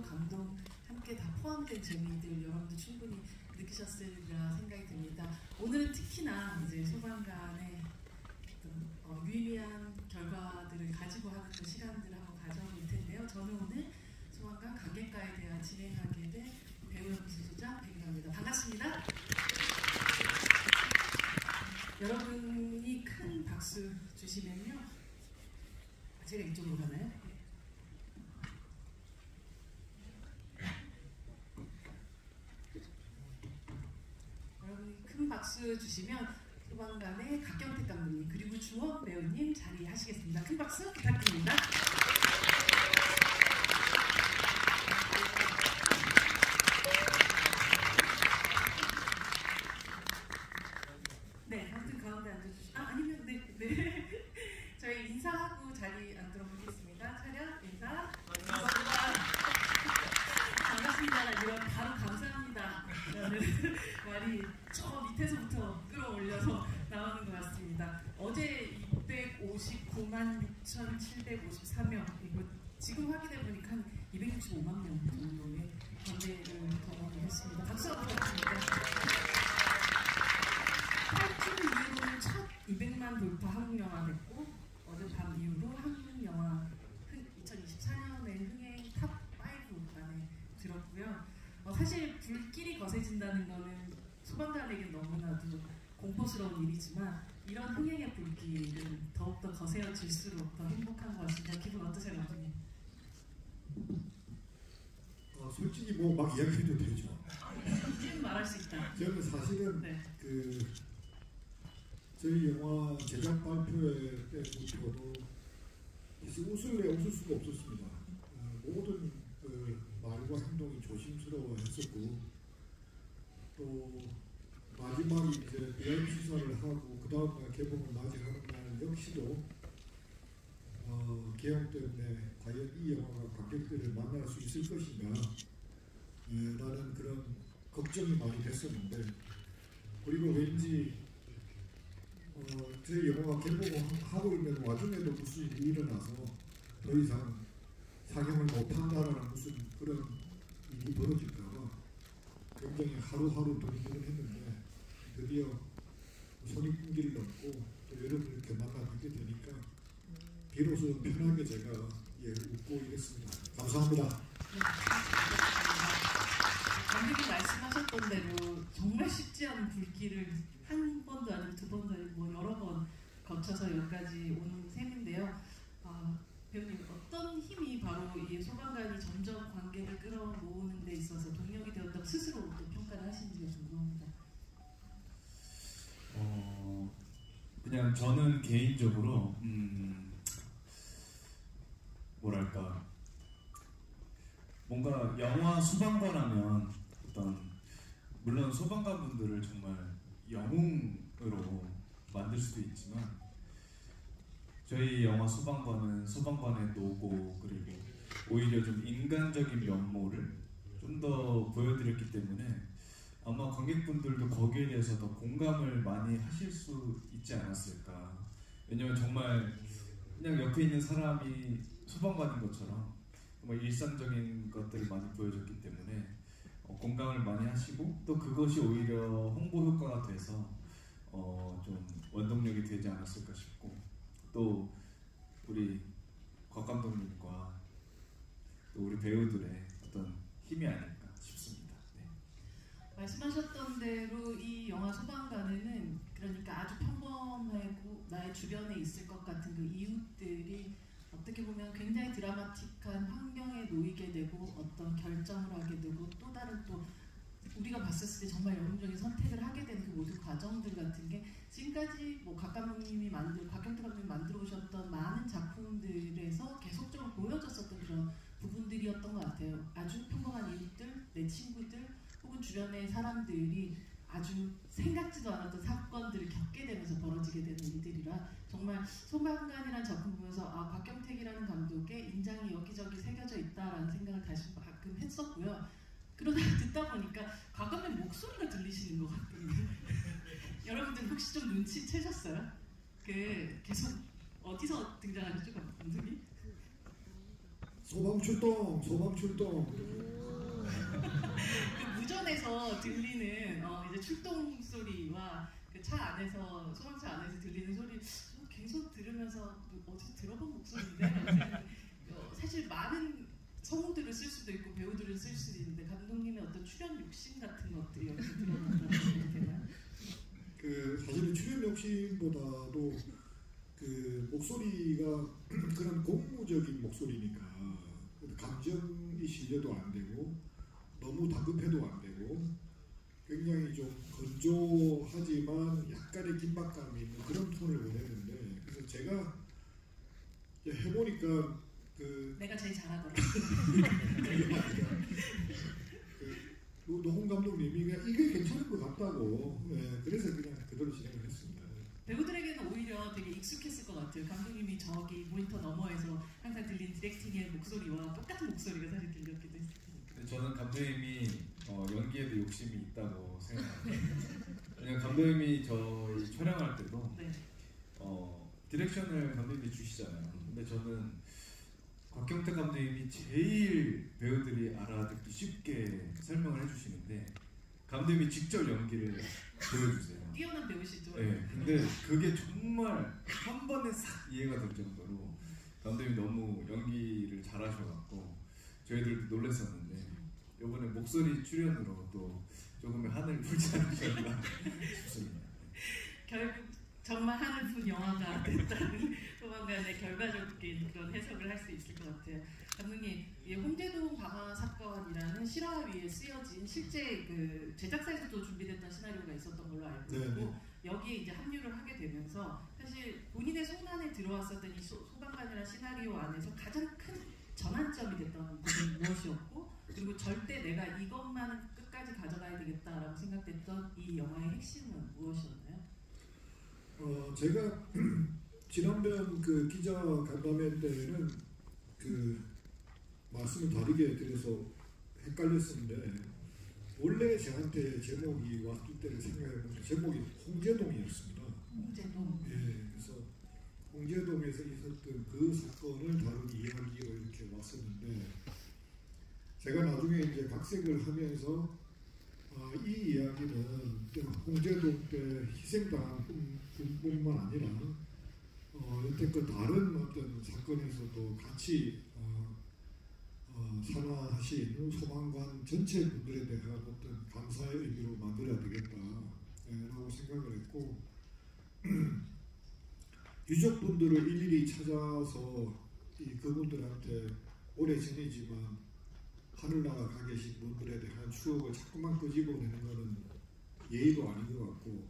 연기도 감동 함께 다 포함된 재미들 여러분도 충분히 느끼셨으리라 생각이 듭니다. 오늘은 특히나 이제 소방관의 유의미한 결과들을 가지고 하는 그 시간들을 한번 가져볼 텐데요. 저는 오늘 소방관 관객과에 대한 진행하게 된 배우 연기소장 백인화입니다. 반갑습니다. 여러분이 큰 박수 주시면요. 제가 이쪽으로 가나요? 여러분이 큰 박수 주시면 소방관의 각경택 감독님 그리고 주원 배우님 자리하시겠습니다. 큰 박수 부탁드립니다. 네, 아무튼 가운데 앉아주시죠. 아니면 네. 저희 인사하고 자리 앉도록 하겠습니다. 차렷 인사. 반갑습니다. 이런 바로 감사합니다. 라는 말이 저 밑에서부터 끌어올려서 나오는 것 같습니다. 어제 259만 6,754명, 그리고 지금 확인해 보니까 한 265만 명 정도의 관객을 경험했습니다. 박수 부탁드립니다. 8주 이후로는 첫 200만 돌파 한국 영화 됐고 어젯밤 이후로 한국 영화 2024년에 흥행 탑 5 안에 들었고요. 사실 불길이 거세진다는 거는 소방관에게 너무나도 공포스러운 일이지만 이런 흥행의 불길은 더욱더 거세어질수록 더 행복한 것 같습니다. 기분 어떠세요, 감독님? 솔직히 뭐 막 이야기해도 되죠. 지금 말할 수 있다. 저는 사실은 네. 저희 영화 제작 발표회 때부터도 웃을 수가 없었습니다. 모든 말과 행동이 조심스러워했었고 또 마지막에 이제 VIP 시사를 하고 그 다음날 개봉을 맞이하는 날 역시도 개영 때문에 과연 이 영화가 관객들을 만날 수 있을 것인가 라는 그런 걱정이 많이 됐었는데 그리고 왠지 저희 영화가 개봉하고 있는 와중에도 무슨 일이 일어나서 더 이상 상영을 못한다라는 무슨 그런 일이 벌어질까봐 굉장히 하루하루 두리두리 했는데 드디어 손익분기를 넘고 또 여러분을 이렇게 만나뵙게 되니까 비로소 편하게 제가 웃고 이랬습니다. 감사합니다. 감독님 말씀하셨던 대로 정말 쉽지 않은 불길을 한 번도 아니고 두 번도 아니고 여러 번 거쳐서 여기까지 온 셈인데요. 배우님 어떤 힘이 바로 이 소방관이 점점 관객을 끌어모으는 데 있어서 동력이 되었다고 스스로 또 평가를 하시는지가 궁금합니다. 그냥 저는 개인적으로 뭐랄까 뭔가 영화 소방관 하면 물론 소방관분들을 정말 영웅으로 만들 수도 있지만 저희 영화 소방관은 소방관의 노고 그리고 오히려 좀 인간적인 면모를 좀 더 보여드렸기 때문에 아마 관객분들도 거기에 대해서 더 공감을 많이 하실 수 있지 않았을까. 왜냐면 정말 그냥 옆에 있는 사람이 소방관인 것처럼 정말 일상적인 것들을 많이 보여줬기 때문에 공감을 많이 하시고 또 그것이 오히려 홍보 효과가 돼서 좀 원동력이 되지 않았을까 싶고 또 우리 곽 감독님과 또 우리 배우들의 어떤 힘이 아닐까 싶습니다. 네. 말씀하셨던 대로 이 영화 소방관에는 그러니까 아주 평범하고 나의 주변에 있을 것 같은 그 이웃들이 어떻게 보면 굉장히 드라마틱한 환경에 놓이게 되고 어떤 결정을 하게 되고 또 다른 또 우리가 봤었을 때 정말 영웅적인 선택을 하게 되는 그 모든 과정들 같은 게 지금까지 곽 감독님이 곽경택 감독님이 만들어 오셨던 많은 작품들에서 계속적으로 보여졌었던 그런 부분들이었던 것 같아요. 아주 평범한 이웃들, 내 친구들 혹은 주변의 사람들이 아주 생각지도 않았던 사건들을 겪게 되면서 벌어지게 되는 일들이라 정말 소방관이라는 작품 보면서 곽경택이라는 감독의 인장이 여기저기 새겨져 있다라는 생각을 다시 가끔 했었고요. 그러다 듣다 보니까 곽 감독님 목소리가 들리시는 것 같거든요. 여러분들 혹시 좀 눈치채셨어요? 계속 어디서 등장하셨죠, 감독님? 소방 출동, 소방 출동. 그 무전에서 들리는 이제 출동 소리와 그 차 안에서 소방차 안에서 들리는 소리 계속 들으면서 어디서 들어본 목소리인데 사실 많은 성우들을 쓸 수도 있고 배우들을 쓸 수도 있는데 감독님의 어떤 출연 욕심 같은 것들이 여기 들어간다고 생각해요. 그 사실은 출연 욕심보다도 그 목소리가 그런 공무적인 목소리니까 감정이 실려도 안 되고 너무 다급해도 안 되고 굉장히 좀 건조하지만 약간의 긴박감이 있는 그런 톤을 원했는데 그래서 제가 이제 해보니까 그 내가 제일 잘하더라. 그 노홍 감독님이 그냥 이게 괜찮은 것 같다고 그래서 그냥 그대로 진행을 했습니다. 배우들에게는 오히려 되게 익숙했을 것 같아요. 감독님이 저기 모니터 너머에서 항상 들린 디렉팅의 목소리와 똑같은 목소리가 사실 들렸기도 했을 테니까. 저는 감독님이 연기에도 욕심이 있다고 생각합니다. 왜냐면 감독님이 저희 촬영할 때도 네. 디렉션을 감독님이 주시잖아요. 근데 저는 곽경택 감독님이 제일 배우들이 알아듣기 쉽게 설명을 해주시는데 감독님이 직접 연기를 보여주세요. 뛰어난 배우시죠. 네, 근데 그게 정말 한 번에 싹 이해가 될 정도로 감독님이 너무 연기를 잘하셔갖고 저희들도 놀랐었는데 이번에 목소리 출연으로 또 조금의 하늘 풀지 않으셨나 싶습니다. 결국 정말 하늘뿐 영화가 됐다는 소방관의 결과적인 그런 해석을 할 수 있을 것 같아요. 감독님, 이 홍제동 방화 사건이라는 실화 위에 쓰여진 실제 그 제작사에서도 준비됐던 시나리오가 있었던 걸로 알고 있고 여기에 이제 합류를 하게 되면서 사실 본인의 손안에 들어왔었던 이 소방관이라는 시나리오 안에서 가장 큰 전환점이 됐던 부분이 무엇이었고 그리고 절대 내가 이것만은 끝까지 가져가야 되겠다라고 생각됐던 이 영화의 핵심은 무엇이었나요? 제가 지난번 그 기자 간담회 때는 그 말씀을 다르게 드려서 헷갈렸었는데 원래 저한테 제목이 왔을 때를 생각해보면 제목이 홍제동이었습니다. 홍제동. 예, 그래서 홍제동에서 있었던 그 사건을 다룬 이야기로 이렇게 왔었는데 제가 나중에 이제 각색을 하면서 이 이야기는 홍제동 때 희생당한 뿐만 아니라 여태껏 다른 어떤 사건에서도 같이 산화하신 소방관 전체 분들에 대한 어떤 감사의 의미로 만들어야 되겠다라고 생각을 했고 유족분들을 일일이 찾아서 그분들한테 오래전이지만 하늘나라 가 계신 분들에 대한 추억을 자꾸만 끄집어내는 것은 예의도 아닌 것 같고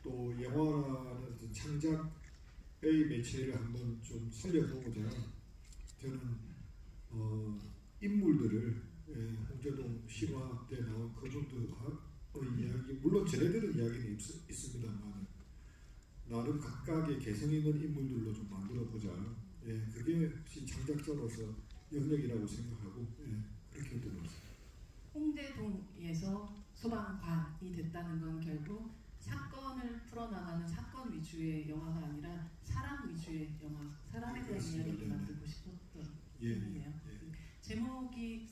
또 영화라는 어떤 창작의 매체를 한번 좀 살려보고자 저는 인물들을 홍제동 실화 때 나온 그분들의 이야기 물론 전해들은 이야기는 있습니다만 나름 각각의 개성 있는 인물들로 좀 만들어보자 그게 창작자로서 영역이라고 생각하고 그렇게 들었습니다. 홍제동에서 소방관이 됐다는 건 결국 사건을 풀어나가는 사건 위주의 영화가 아니라 사람 위주의 영화, 사람에 대한 이야기를 만들고 싶었던 부분이네요. 제목이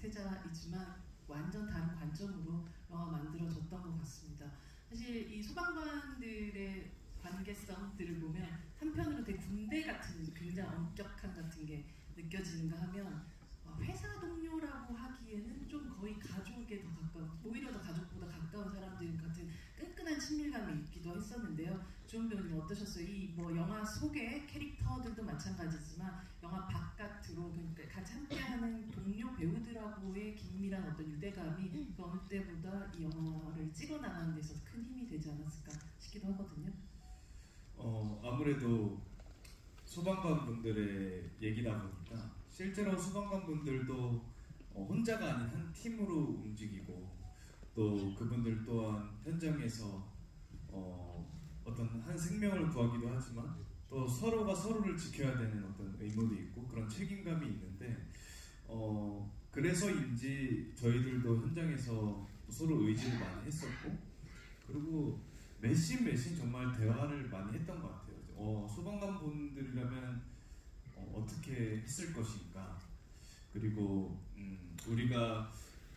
세자이지만 완전 다른 관점으로 영화 만들어졌던 것 같습니다. 사실 이 소방관들의 관계성들을 보면 한편으로 되게 군대 같은 굉장히 엄격한 같은 게 느껴지는가 하면 회사 동료라고 하기에는 좀 거의 가족에 더 가까운 오히려 더 가족보다 가까운 사람들 같은 끈끈한 친밀감이 있기도 했었는데요. 주은 배우님 어떠셨어요? 이 뭐 영화 속의 캐릭터들도 마찬가지지만 영화 바깥으로 그러니까 같이 함께하는 동료 배우들하고의 긴밀한 어떤 유대감이 그 어느 때보다 이 영화를 찍어나가는 데서 큰 힘이 되지 않았을까 싶기도 하거든요. 아무래도 소방관 분들의 얘기다 보니까 실제로 소방관 분들도 혼자가 아닌 한 팀으로 움직이고 또 그분들 또한 현장에서 어떤 한 생명을 구하기도 하지만 또 서로가 서로를 지켜야 되는 어떤 의무도 있고 그런 책임감이 있는데 그래서인지 저희들도 현장에서 서로 의지를 많이 했었고 그리고 매신 정말 대화를 많이 했던 것 같아요. 소방관 분들이라면 어떻게 했을 것인가, 그리고 우리가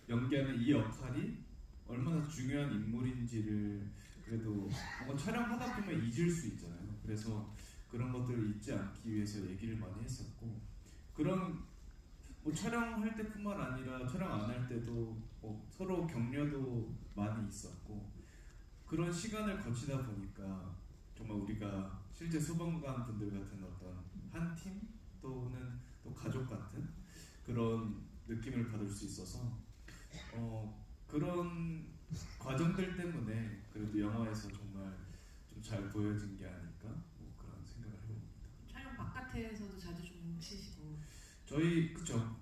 연기하는 이 역할이 얼마나 중요한 인물인지를 그래도 뭔가 촬영하다 보면 잊을 수 있잖아요. 그래서 그런 것들을 잊지 않기 위해서 얘기를 많이 했었고, 그런 뭐 촬영할 때뿐만 아니라 촬영 안 할 때도 뭐 서로 격려도 많이 있었고, 그런 시간을 거치다 보니까 정말 우리가 실제 소방관 분들 같은 어떤 한 팀 또는 또 가족 같은 그런 느낌을 받을 수 있어서 그런 과정들 때문에 그래도 영화에서 정말 좀 잘 보여진 게 아닐까, 뭐 그런 생각을 해봅니다. 촬영 바깥에서도 자주 좀 쉬시고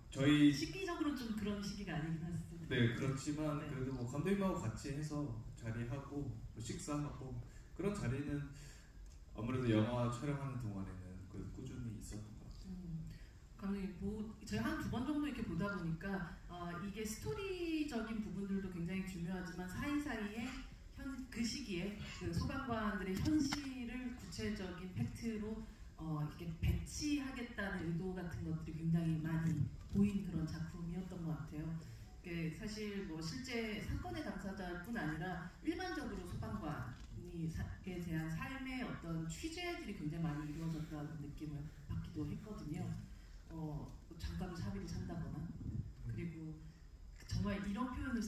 저희 시기적으로 좀 그런 시기가 아니긴 하시죠. 네, 그렇지만 네. 그래도 뭐 감독님하고 같이 해서 자리하고 뭐 식사하고 그런 자리는 아무래도 영화 촬영하는 동안에는 꾸준히 있었던 것 같아요. 감독님, 저희 한 2번 정도 이렇게 보다 보니까 이게 스토리적인 부분들도 굉장히 중요하지만 사이사이에 그 시기에 그 소방관들의 현실을 구체적인 팩트로 이렇게 배치하겠다는 의도 같은 것들이 굉장히 많이 보인 그런 작품이었던 것 같아요. 사실 뭐 실제 사건의 당사자뿐 아니라 일반적으로 소방관에 대한 삶의 어떤 취재들이 굉장히 많이 이루어졌다는 느낌을 받기도 했거든요. 장갑을 사비로 산다거나, 그리고 정말 이런 표현을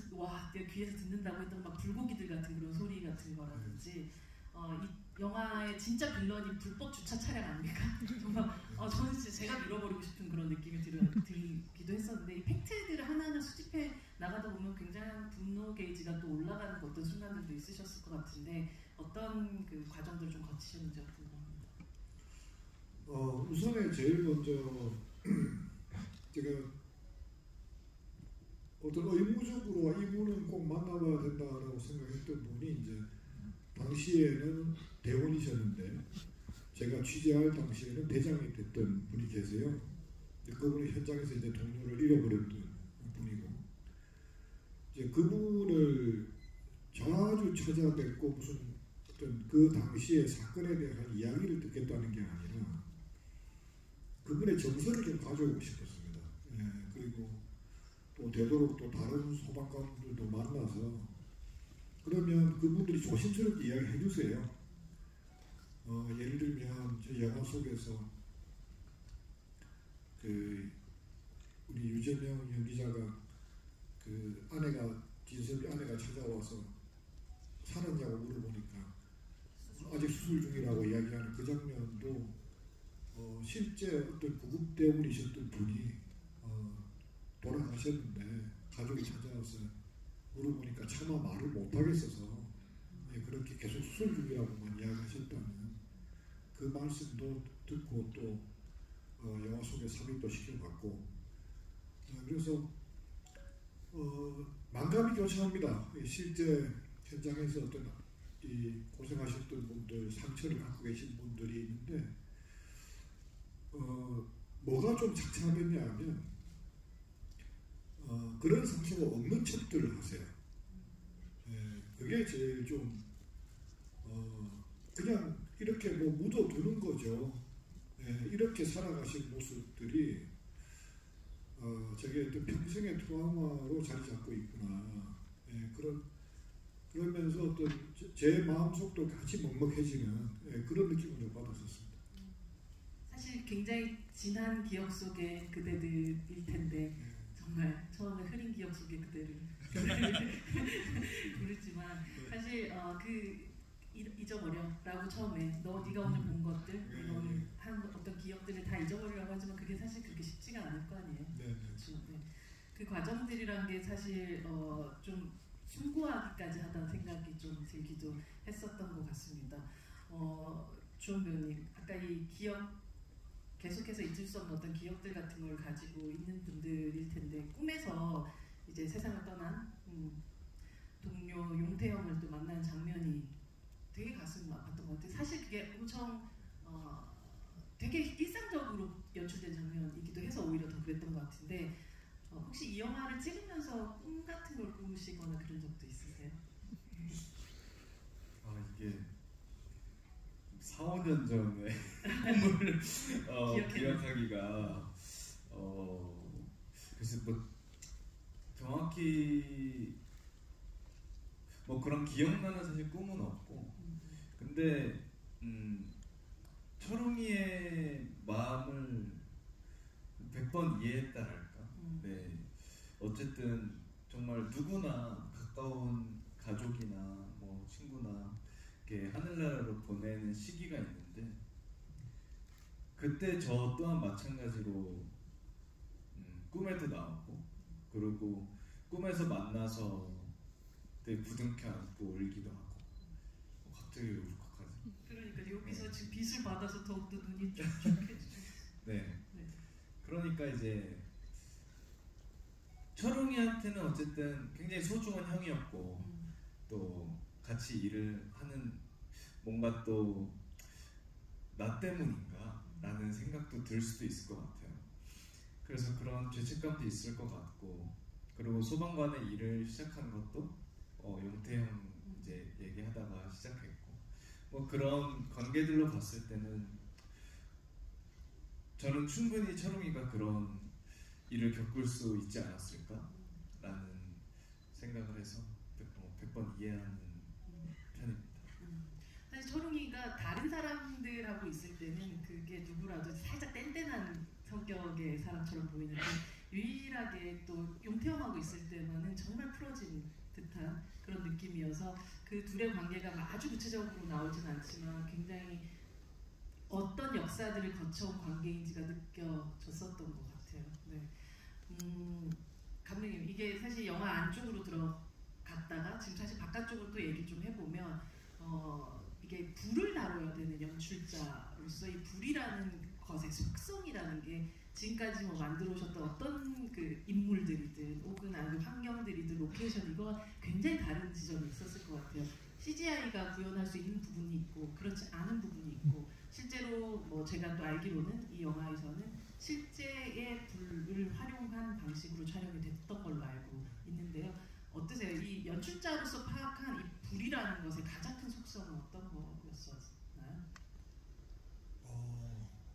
내 귀에서 듣는다고 했던 막 불고기들 같은 그런 소리 같은 거라든지, 이 영화의 진짜 빌런이 불법 주차 차량 아닙니까? 정말 저는 진짜 제가 밀어버리고 싶은 그런 느낌이 들기도 했었는데, 이 팩트들을 하나하나 수집해 나가다 보면 굉장한 분노 게이지가 또 올라가는 어떤 순간들도 있으셨을 것 같은데, 어떤 그 과정들을 좀 거치셨는지 궁금합니다. 우선에 제일 먼저 제가 어떤 의무적으로 이분은 꼭 만나봐야 된다라고 생각했던 분이 이제 당시에는 대원이셨는데 제가 취재할 당시에는 대장이 됐던 분이 계세요. 그분이 현장에서 이제 동료를 잃어버렸던 분이고, 이제 그분을 자주 찾아뵙고 무슨 어떤 그 당시의 사건에 대한 이야기를 듣겠다는 게 아니라 그분의 정서를 좀 가져오고 싶었습니다. 그리고 또 되도록 또 다른 소방관들도 만나서, 그러면 그분들이 조심스럽게 이야기해 주세요. 예를 들면 저 영화 속에서 그 우리 유재명 연기자가 그 진섭이 아내가 찾아와서 살았냐고 물어보니까 아직 수술 중이라고 이야기하는 그 장면도 실제 어떤 구급 대원이셨던 분이 돌아가셨는데 가족이 찾아와서 물어보니까 차마 말을 못하겠어서 그렇게 계속 수술 중이라고만 이야기하셨다는 그 말씀도 듣고 또 영화 속에 삽입도 시켜봤고, 그래서 만감이 교차합니다. 실제 현장에서 어떤 이 고생하셨던 분들, 상처를 갖고 계신 분들이 있는데 뭐가 좀 착잡했냐 하면 그런 상처가 없는 척들을 하세요. 그게 제일 좀 그냥 이렇게 뭐 묻어두는 거죠. 이렇게 살아가신 모습들이 저게 또 평생의 트라우마로 자리 잡고 있구나. 그러면서 어떤 제 마음속도 같이 먹먹해지는 그런 느낌을 좀 받았었습니다. 사실 굉장히 진한 기억 속의 그대들일 텐데 정말 처음에 흐린 기억 속의 그대를 부르지만 사실 잊어버려라고 처음에 네가 오늘 본 것들, 네가 오늘 한 어떤 기억들을 다 잊어버리려고 하지만 그게 사실 그렇게 쉽지가 않을 거 아니에요. 그렇죠. 네. 그 과정들이란 게 사실 좀 숭고하기까지 하다는 생각이 좀 들기도 했었던 것 같습니다. 주원 배우님, 아까 이 기억 계속해서 잊을 수 없는 어떤 기억들 같은 걸 가지고 있는 분들일 텐데, 꿈에서 이제 세상을 떠난 동료 용태형을 또 만나는 장면이 되게 가슴 아팠던 것 같아요. 사실 그게 엄청 되게 일상적으로 연출된 장면이기도 해서 오히려 더 그랬던 것 같은데, 혹시 이 영화를 찍으면서 꿈 같은 걸 꾸시거나 그런 적도 있으세요? 이게 4, 5년 전에 꿈을 기억해요. 기억하기가 글쎄 뭐 정확히 뭐 그런 기억나는 사실 꿈은 없고, 근데 철웅이의 마음을 100번 이해했다랄까. 네, 어쨌든 정말 누구나 가까운 가족이나 뭐 친구나 이렇게 하늘나라로 보내는 시기가 있는데, 그때 저 또한 마찬가지로 꿈에도 나오고, 그리고 꿈에서 만나서 되게 부둥켜 안고 울기도 하고. 갑자기 울컥하지. 그러니까 여기서 지금 빚을 받아서 더욱더 눈이 촉촉해지죠. 네. 네. 그러니까 이제 철웅이한테는 어쨌든 굉장히 소중한 형이었고, 또 같이 일을 하는, 뭔가 또 나 때문인가 라는 생각도 들 수도 있을 것 같아요. 그래서 그런 죄책감도 있을 것 같고, 그리고 소방관의 일을 시작한 것도 용태형 이제 얘기하다가 시작했고, 뭐 그런 관계들로 봤을 때는 저는 충분히 철웅이가 그런 일을 겪을 수 있지 않았을까 라는 생각을 해서 100번 이해하는 편입니다. 사실 철웅이가 다른 사람들하고 있을 때는 그게 누구라도 살짝 뗀뗀한 성격의 사람처럼 보이는데, 유일하게 또 용태형하고 있을 때만은 정말 풀어진 듯한 그런 느낌이어서, 그 둘의 관계가 아주 구체적으로 나오진 않지만 굉장히 어떤 역사들을 거쳐온 관계인지가 느껴졌었던 것 같아요. 네. 감독님, 이게 사실 영화 안쪽으로 들어갔다가 지금 사실 바깥쪽으로 또 얘기 좀 해보면, 이게 불을 다뤄야 되는 연출자로서 이 불이라는 것의 속성이라는 게 지금까지 뭐 만들어 오셨던 어떤 그 인물들이든 혹은 아니면 환경들이든 로케이션, 이거 굉장히 다른 지점이 있었을 것 같아요. CGI가 구현할 수 있는 부분이 있고 그렇지 않은 부분이 있고, 실제로 뭐 제가 또 알기로는 이 영화에서는 실제의 불을 활용한 방식으로 촬영이 됐던 걸로 알고 있는데요. 어떠세요? 이 연출자로서 파악한 이 불이라는 것의 가장 큰 속성은 어떤 거였었나요?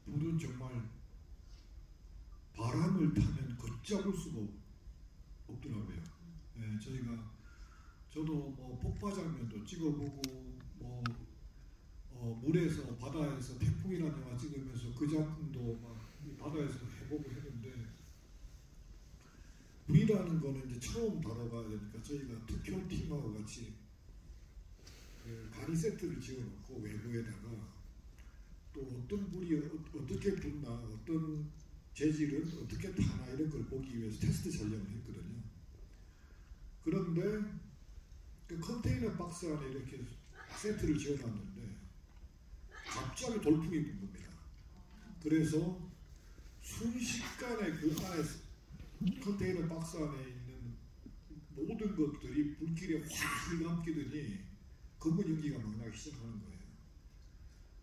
불은 정말 바람을 타면 걷잡을 수가 없더라고요. 네, 저도 뭐 폭파 장면도 찍어보고, 뭐 물에서 바다에서 태풍이라는 영화 찍으면서 그 작품도 막 바다에서 해보고 했는데, 불이라는 거는 이제 처음 다뤄가야 되니까 저희가 특효 팀하고 같이 그 간이 세트를 지어놓고 외부에다가 또 어떤 불이 어떻게 붙나, 어떤 재질은 어떻게 타나 이런 걸 보기 위해서 테스트 촬영을 했거든요. 그런데 그 컨테이너 박스 안에 이렇게 세트를 지어놨는데 갑자기 돌풍이 분 겁니다. 그래서 순식간에 그 안에 컨테이너 박스 안에 있는 모든 것들이 불길에 확 휘감기더니 검은 연기가 막 나기 시작하는 거예요.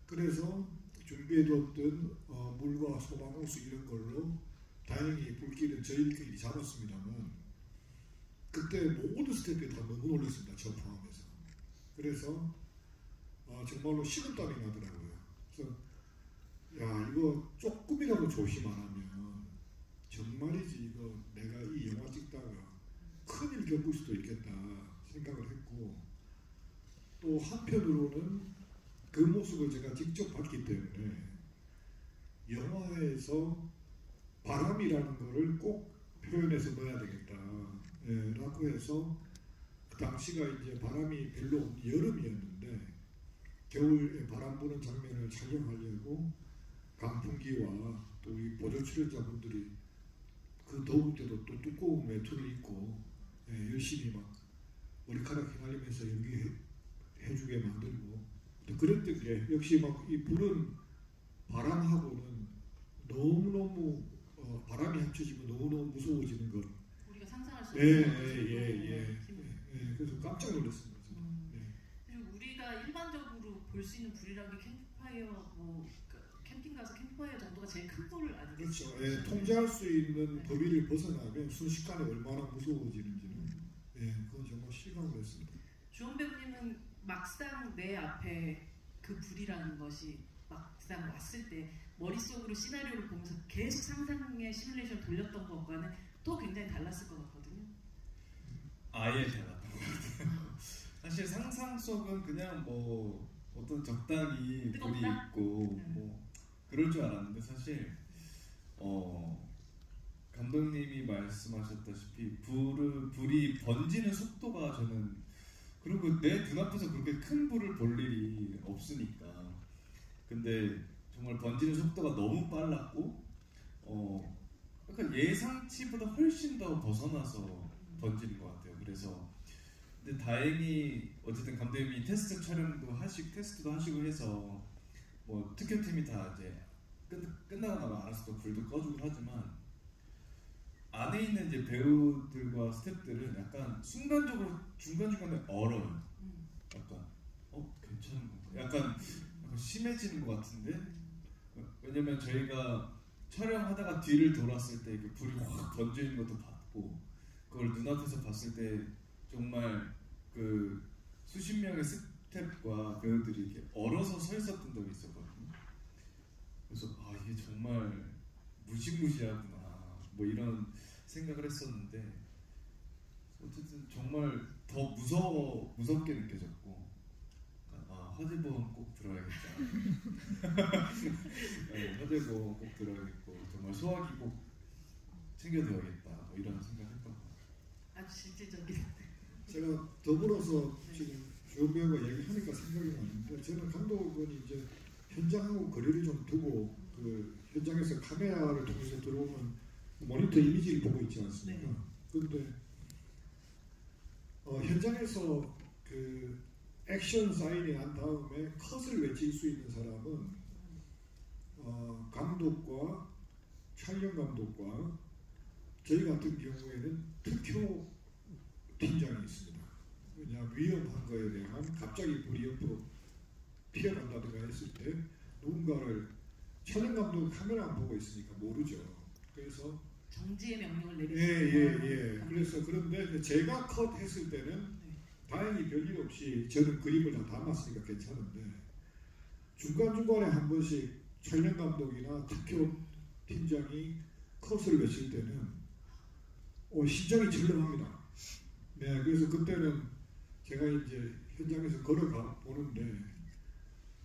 그래서 준비해뒀던 물과 소방호수 이런 걸로 다행히 불길은 저희들끼리 잡았습니다만, 그때 모든 스태프들이 다 너무 놀랐습니다. 저 포함해서. 그래서 정말로 식은땀이 나더라고요. 그래서 야, 이거 조금이라도 조심 안 하면 정말이지, 이거 내가 이 영화 찍다가 큰일 겪을 수도 있겠다 생각을 했고, 또 한편으로는 그 모습을 제가 직접 봤기 때문에 영화에서 바람이라는 거를 꼭 표현해서 넣어야 되겠다 라고 해서, 그 당시가 이제 바람이 별로 없는 여름이었는데 겨울에 바람 부는 장면을 촬영하려고 강풍기와 또 이 보조 출연자분들이 그 더울 때도 또 두꺼운 외투를 입고 열심히 막 머리카락 휘날리면서 연기해주게 만들고, 또 그랬던 게 역시 막 이 불은 바람하고는 너무너무 바람이 합쳐지면 너무너무 무서워지는 것. 우리가 상상할 수 없는 그래서 깜짝 놀랐습니다. 그리고 우리가 일반적으로 볼 수 있는 불이라는 게 캠프파이어, 뭐 캠핑 가서 캠프파이어 정도가 제일 큰 불 아니겠어요? 그렇죠. 통제할 수 있는 범위를 벗어나면 순식간에 얼마나 무서워지는지는 그건 정말 실감을 했습니다. 주원 배우님은 막상 내 앞에 그 불이라는 것이 막상 왔을 때 머릿속으로 시나리오를 보면서 계속 상상의 시뮬레이션을 돌렸던 것과는 또 굉장히 달랐을 것 같거든요. 아예 달랐던 것 같아요. 사실 상상 속은 그냥 뭐 어떤 적당히 불이 있고 뭐 그럴 줄 알았는데 사실 감독님이 말씀하셨다시피 불이 번지는 속도가 저는 그리고 내 눈앞에서 그렇게 큰 불을 볼 일이 없으니까 근데 정말 번지는 속도가 너무 빨랐고 약간 예상치보다 훨씬 더 벗어나서 번지는 것 같아요. 그래서 근데 다행히 어쨌든 감독님이 테스트 촬영도 테스트도 하시고 해서 뭐 특효팀이 다 이제 끝나고 나면 알아서 또 불도 꺼주고 하지만 안에 있는 이제 배우들과 스태프들은 약간 순간적으로 중간중간에 얼어요. 약간 괜찮은 건가? 약간 심해지는 것 같은데 왜냐면 저희가 촬영하다가 뒤를 돌았을 때 이렇게 불이 확 번져 있는 것도 봤고 그걸 눈앞에서 봤을 때 정말 그 수십 명의 스태프과 배우들이 이렇게 얼어서 서 있었던 적이 있었거든요. 그래서 이게 정말 무시무시하구나 뭐 이런 생각을 했었는데 어쨌든 정말 더 무섭게 느껴졌고 화재보험 꼭 들어야겠다. 네, 화재보험 꼭 들어야겠고 정말 소화기 꼭 챙겨둬야겠다 뭐 이런 생각했던 것 같아요. 아주 실질적인. 제가 더불어서 지금 주연 배우가 얘기하니까 생각이 나는데 저는 감독은 이제 현장하고 거리를 좀 두고 그 현장에서 카메라를 통해서 들어오는 모니터 이미지를 보고 있지 않습니까? 그런데 현장에서 그 액션 사인이 난 다음에 컷을 외칠 수 있는 사람은 감독과 촬영 감독과 저희 같은 경우에는 특효 팀장이 있습니다. 그냥 위험한 거에 대한 갑자기 불이 옆으로 튀어간다든가 했을 때 누군가를 촬영 감독은 카메라 안 보고 있으니까 모르죠. 그래서 정지의 명령을 내리고 예. 그래서 그런데 제가 컷 했을 때는 다행히 별일 없이 저는 그림을 다 담았으니까 괜찮은데 중간중간에 한 번씩 촬영 감독이나 특효 팀장이 컷을 외칠 때는 심장이 철렁합니다. 네, 그래서 그때는 제가 이제 현장에서 걸어가 보는데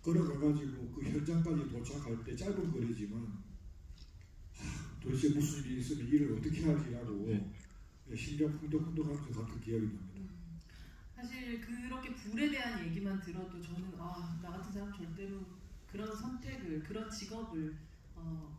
걸어가가지고 그 현장까지 도착할 때 짧은 거리지만 도대체 무슨 일이 있으면 일을 어떻게 하지라고 심장 쿵덕쿵덕하면서 갔던 기억이 납니다. 사실 그렇게 불에 대한 얘기만 들어도 저는 나 같은 사람 절대로 그런 선택을 그런 직업을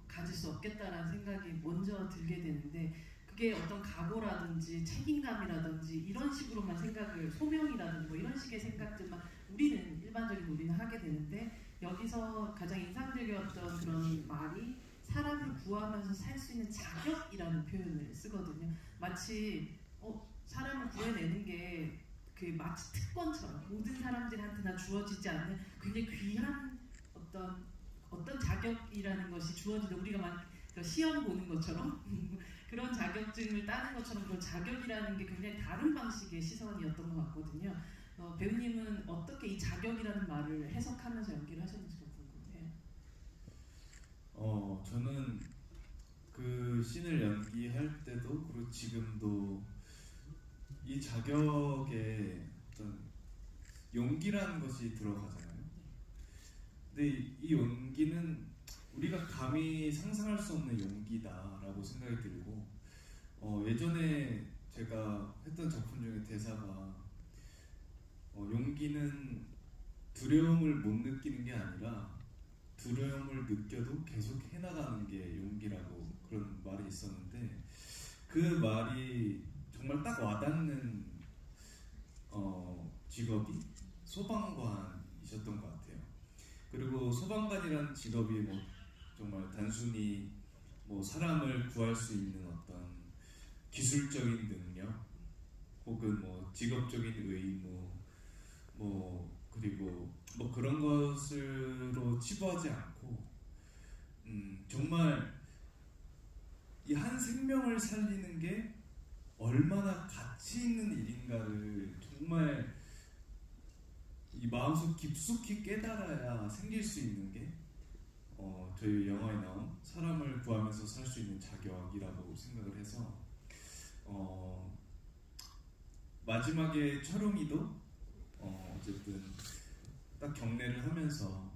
가질 수 없겠다라는 생각이 먼저 들게 되는데 그게 어떤 각오라든지 책임감이라든지 이런 식으로만 생각을 소명이라든지 뭐 이런 식의 생각들만 일반적인 우리는 하게 되는데 여기서 가장 인상적이었던 그런 말이 사람을 구하면서 살 수 있는 자격이라는 표현을 쓰거든요. 마치 사람을 구해내는 게 그 마치 특권처럼 모든 사람들한테나 주어지지 않는 굉장히 귀한 어떤 자격이라는 것이 주어지는 우리가 막 시험 보는 것처럼 그런 자격증을 따는 것처럼 그런 자격이라는 게 굉장히 다른 방식의 시선이었던 것 같거든요. 배우님은 어떻게 이 자격이라는 말을 해석하면서 연기를 하셨는지 궁금해요. 저는 그 씬을 연기할 때도 그리고 지금도 이 자격에 어떤 용기라는 것이 들어가잖아요. 근데 이 용기는 우리가 감히 상상할 수 없는 용기다라고 생각이 들고 예전에 제가 했던 작품 중에 대사가 용기는 두려움을 못 느끼는 게 아니라 두려움을 느껴도 계속 해나가는 게 용기라고 그런 말이 있었는데 그 말이 정말 딱 와닿는 직업이 소방관이셨던 것 같아요. 그리고 소방관이라는 직업이 뭐 정말 단순히 뭐 사람을 구할 수 있는 어떤 기술적인 능력 혹은 뭐 직업적인 의무 그리고 뭐 그런 것으로 치부하지 않고 정말 이 한 생명을 살리는 게 얼마나 가치 있는 일인가를 정말 이 마음속 깊숙이 깨달아야 생길 수 있는 게 저희 영화에 나온 사람을 구하면서 살 수 있는 자격이라고 생각을 해서 마지막에 철웅이도 어쨌든 딱 경례를 하면서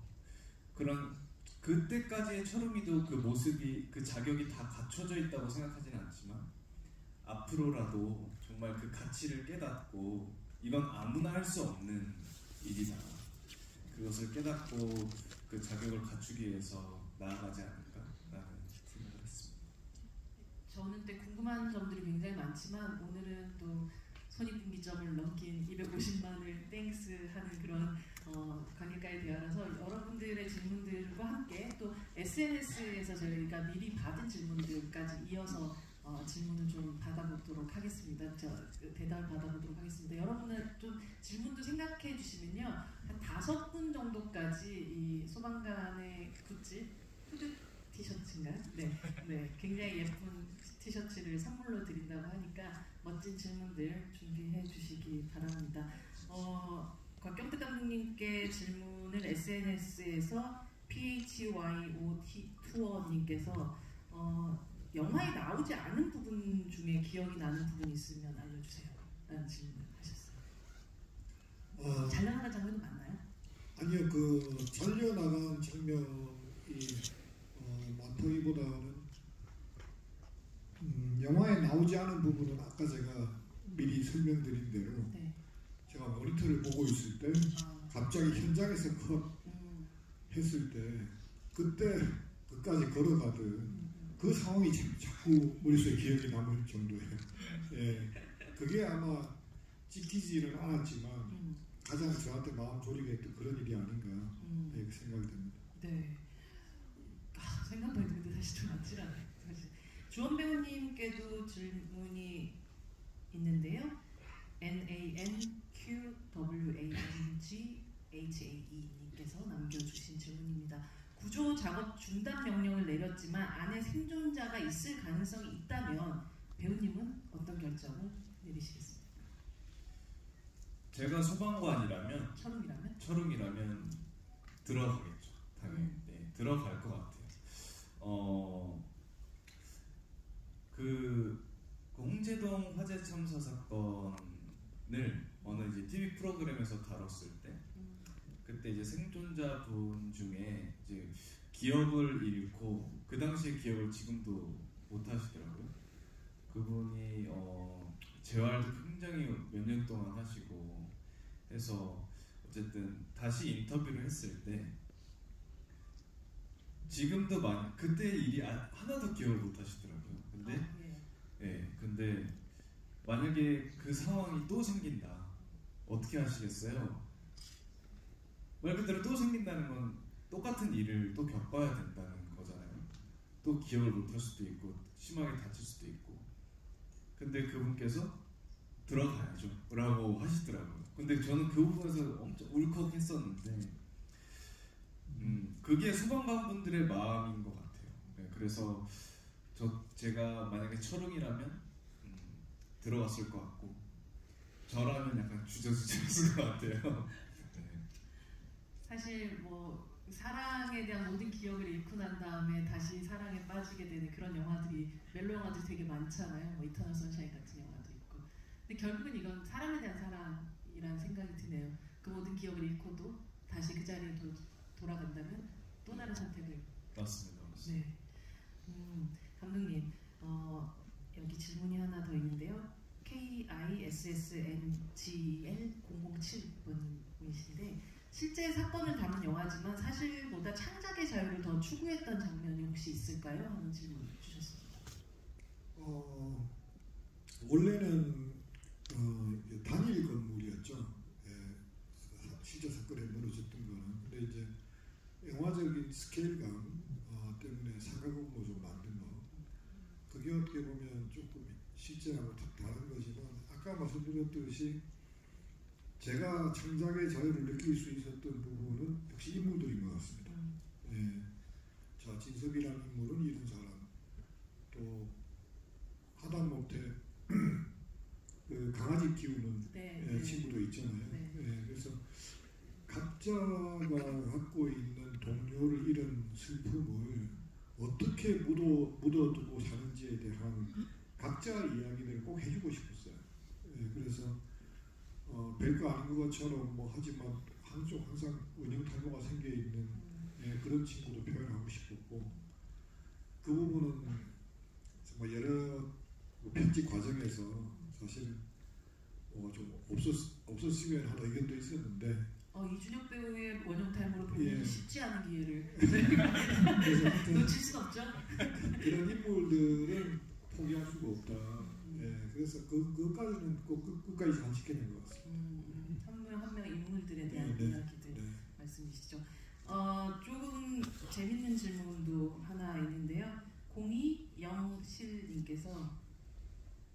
그런 그때까지의 철웅이도 그 모습이 그 자격이 다 갖춰져 있다고 생각하지는 않지만 앞으로라도 정말 그 가치를 깨닫고 이건 아무나 할 수 없는 일이다. 그것을 깨닫고 그 자격을 갖추기 위해서 나아가지 않을까라는 생각을 했습니다. 저는 때 궁금한 점들이 굉장히 많지만 오늘은 또 손익분기점을 넘긴 250만을 땡스하는 그런 관객과의 대화라서 여러분들의 질문들과 함께 또 SNS에서 저희가 미리 받은 질문들까지 이어서 질문을 좀 받아보도록 하겠습니다. 대답을 받아보도록 하겠습니다. 여러분은 좀 질문도 생각해 주시면요. 한 5분 정도까지 이 소방관의 굿즈, 후드 티셔츠인가요? 네, 굉장히 예쁜 티셔츠를 선물로 드린다고 하니까 멋진 질문들 준비해 주시기 바랍니다. 곽경택 감독님께 질문을 SNS에서 PHYOT 투어님께서 영화에 나오지 않은 부분 중에 기억이 나는 부분이 있으면 알려주세요. 라는 질문을 하셨어요. 잘려나간 장면은 맞나요? 아니요, 그 잘려나간 장면이 많다기보다는 영화에 나오지 않은 부분은 아까 제가 미리 설명드린 대로 네. 제가 모니터를 보고 있을 때 갑자기 현장에서 컷 했을 때 그때 끝까지 걸어가든 그 상황이 자꾸 머릿속에 기억이 남을 정도예요. 예, 그게 아마 찍히지는 않았지만 가장 저한테 마음 졸이게 했던 그런 일이 아닌가 이렇게 생각이 됩니다. 네. 생각만 해도 근데 사실 좀 맞질 않아요. 사실. 주원 배우님께도 질문이 있는데요. NANQWANGHAE님께서 남겨주신 질문입니다. 구조 작업 중단 명령을 내렸지만 안에 생존자가 있을 가능성이 있다면 배우님은 어떤 결정을 내리시겠습니까? 제가 소방관이라면 철웅이라면 들어가겠죠. 당연히 네, 들어갈 것 같아요. 그 홍제동 화재 참사 사건을 어느 이제 TV 프로그램에서 다뤘을 때 그때 이제 생존자분 중에 이제 기억을 잃고 그 당시의 기억을 지금도 못 하시더라고요. 그분이 재활도 굉장히 몇 년 동안 하시고 해서 어쨌든 다시 인터뷰를 했을 때 지금도 그때 일이 하나도 기억을 못 하시더라고요. 근데 만약에 그 상황이 또 생긴다 어떻게 하시겠어요? 말 그대로 또 생긴다는 건 똑같은 일을 또 겪어야 된다는 거잖아요. 또 기억을 못 할 수도 있고 심하게 다칠 수도 있고. 근데 그분께서 들어가야죠 라고 하시더라고요. 근데 저는 그 부분에서 엄청 울컥했었는데 그게 소방관분들의 마음인 것 같아요. 네, 그래서 제가 만약에 철웅이라면 들어갔을 것 같고 저라면 약간 주저주저했을 것 같아요. 네. 사실 뭐 사랑에 대한 모든 기억을 잃고 난 다음에 다시 사랑에 빠지게 되는 그런 영화들이 멜로 영화들이 되게 많잖아요. 뭐 이터널 선샤인 같은 영화도 있고. 근데 결국은 이건 사람에 대한 사랑이라는 생각이 드네요. 그 모든 기억을 잃고도 다시 그 자리에 돌아간다면 또 다른 선택을. 맞습니다. 네. 감독님, 여기 질문이 하나 더 있는데요. KISSNGL007번님이신데 실제 사건을 담은 영화지만 사실보다 창작의 자유를 더 추구했던 장면이 혹시 있을까요? 하는 질문 주셨습니다. 원래는 단일 건물이었죠. 예, 실제 사건에 무너졌던 거는. 근데 이제 영화적인 스케일감 때문에 사각으로 좀 만든 거. 그게 어떻게 보면 조금 실제하고 다른 거지만 아까 말씀드렸듯이 제가 창작의 자유를 느낄 수 있었던 부분은 역시 인물들인 것 같습니다. 예. 자, 진섭이라는 인물은 이런 사람, 또 하다못해 그 강아지 키우는 친구도 있잖아요. 네. 예. 그래서 각자가 갖고 있는 동료를 잃은 슬픔을 어떻게 묻어두고 사는지에 대한 각자 이야기들을 꼭 해주고 싶었어요. 예, 그래서 별거 아닌 것처럼 뭐 하지만 한쪽 항상 원형 탈모가 생겨 있는 예, 그런 친구도 표현하고 싶었고, 그 부분은 정말 여러 편집 과정에서 사실 좀 없었으면 하는 의견도 있었는데, 이준혁 배우의 원형 탈모를 보는 예. 쉽지 않은 기회를 그래서 하여튼 놓칠 순 없죠. 그런 인물들은 포기할 수가 없다. 예, 그래서 그것까지는 꼭 끝까지 잘 지켜낸 것 같습니다. 한 명 한 명 인물들에 대한 네, 이야기들 네. 말씀이시죠. 조금 재밌는 질문도 하나 있는데요. 0207님께서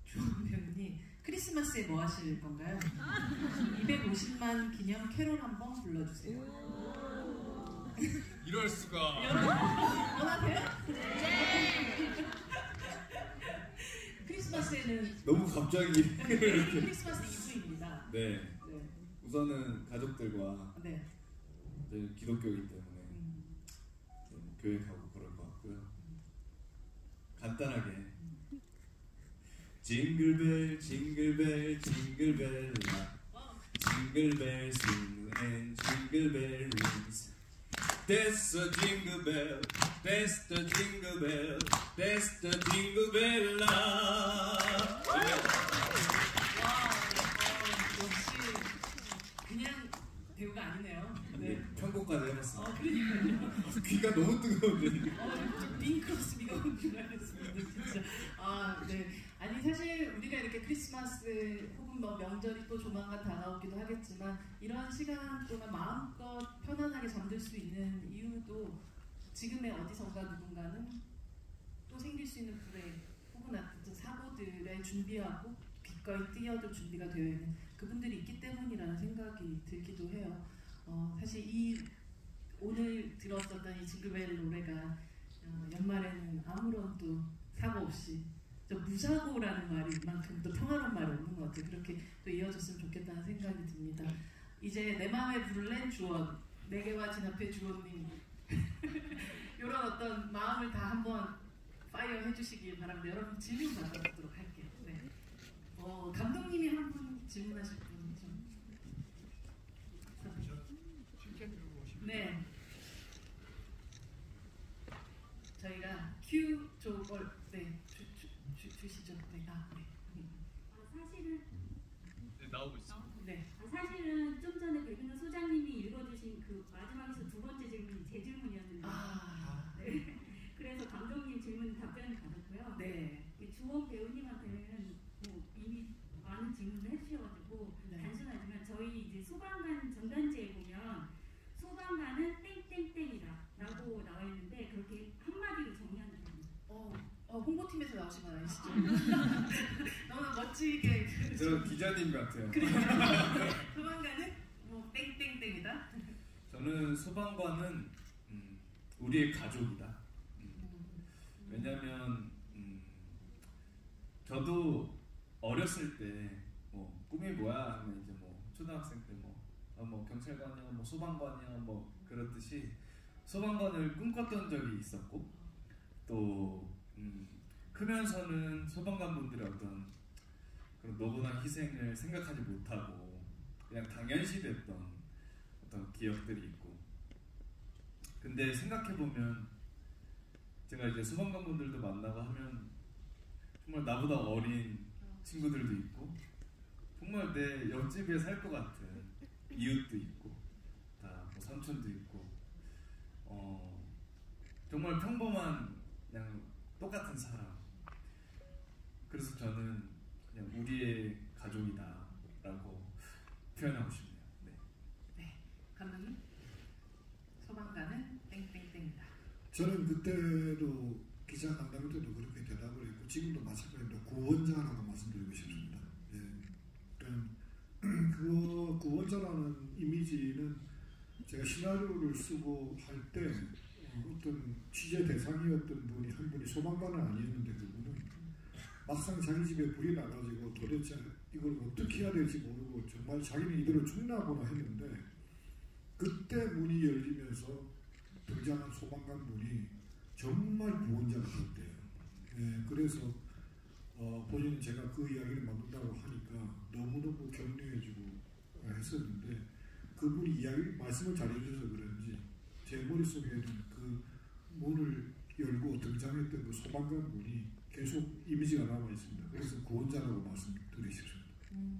주원 배우님 크리스마스에 뭐 하실 건가요? 250만 기념 캐롤 한번 불러주세요. 이럴 수가. 원하세요? 크리스마스에는 너무 갑자기. 크리스마스 이브입니다. 네. 네. 우선은 가족들과 네. 저희 기독교이기 때문에 좀 교회 가고 그럴 것 같고요. 간단하게 징글벨 징글벨 징글벨라 징글벨 swing and jinglebell rings. That's a jingle bell, that's the jingle bell, that's the jingle bell. 역시 그냥 배우가 아니네요. 네. 편곡까지 해봤습니다. 그러니까요. 귀가 너무 뜨거운데. 빈크로스비가 온 줄 알았습니다. 진짜. 네. 아니 사실 우리가 이렇게 크리스마스 혹은 뭐 명절이 또 조만간 다가오기도 하겠지만 이런 시간 동안 마음껏 편안하게 잠들 수 있는 이유도 지금의 어디선가 누군가는 또 생길 수 있는 불행 혹은 어떤 사고들에 준비하고 기꺼이 뛰어들 준비가 되어 있는 그분들이 있기 때문이라는 생각이 들기도 해요. 사실 오늘 들었었던 이 징글벨 노래가 연말에는 아무런 또 사고 없이 무사고라는 말이만큼 또 평화로운 말이 없는 것 같아요. 그렇게 또 이어졌으면 좋겠다는 생각이 듭니다. 이제 내 마음에 부를랜 주원, 내게와 진앞의 주원님 이런 어떤 마음을 다 한번 파이어 해주시길 바랍니다. 여러분 질문 받아보도록 할게요. 네. 감독님이 한 분 질문하실 분 좀. 네. 저희가 큐 쪽을 주시죠. 네. 사실은 네, 나오고 있어. 네. 사실은 좀 전에 백윤호 소장님이 읽어주신 그 마지막에서 두 번째 질문이 제 질문이었는데 네. 그래서 감독님 질문 답변을 받았고요. 네. 주원 배우님한테는 뭐 이미 많은 질문을 해주셔가지고 네. 단순하지만 저희 이제 소방관 전단지에 보면 소방관은 땡땡땡이다라고 나와 있는데 그렇게 한마디로 정리하는 겁니다. 홍보팀에서 나오신 건 아니시죠? 너무 멋지게. 저 기자님 같아요. 소방관은 뭐 땡땡땡이다. 저는 소방관은 우리의 가족이다. 왜냐면 저도 어렸을 때 뭐 꿈이 뭐야 하면 이제 뭐 초등학생 때 뭐 경찰관이야 뭐 소방관이야 뭐 그렇듯이 소방관을 꿈꿨던 적이 있었고 또 크면서는 소방관분들의 어떤 그런 노고나 희생을 생각하지 못하고 그냥 당연시됐던 어떤 기억들이 있고, 근데 생각해보면 제가 이제 소방관분들도 만나고 하면 정말 나보다 어린 친구들도 있고 정말 내 옆집에 살 것 같은 이웃도 있고 다 뭐 삼촌도 있고 정말 평범한 그냥 똑같은 사람. 그래서 저는 그냥 우리의 가족이다라고 표현하고 싶네요. 네. 네. 감독님. 소방관은 땡땡땡이다. 저는 그때도 기자 간담회 때도 그렇게 대답을 했고 지금도 마찬가지로 구원자라고 말씀드리고 싶습니다. 예. 그 구원자라는 이미지는 제가 시나리오를 쓰고 할 때 어떤 취재 대상이었던 분이 한 분이 소방관은 아니었는데 그분은 막상 자기 집에 불이 나가지고 도대체 이걸 어떻게 해야 될지 모르고 정말 자기는 이대로 죽나 보나 했는데 그때 문이 열리면서 등장한 소방관 분이 정말 구원자 같았대요. 예, 그래서 본인은 제가 그 이야기를 만든다고 하니까 너무너무 격려해주고 했었는데 그분이 말씀을 잘해주셔서 그런지 제 머릿속에는 그 문을 열고 등장했던 그 소방관 분이 계속 이미지가 남아있습니다. 그래서 구원자라고 말씀드리셨습니다.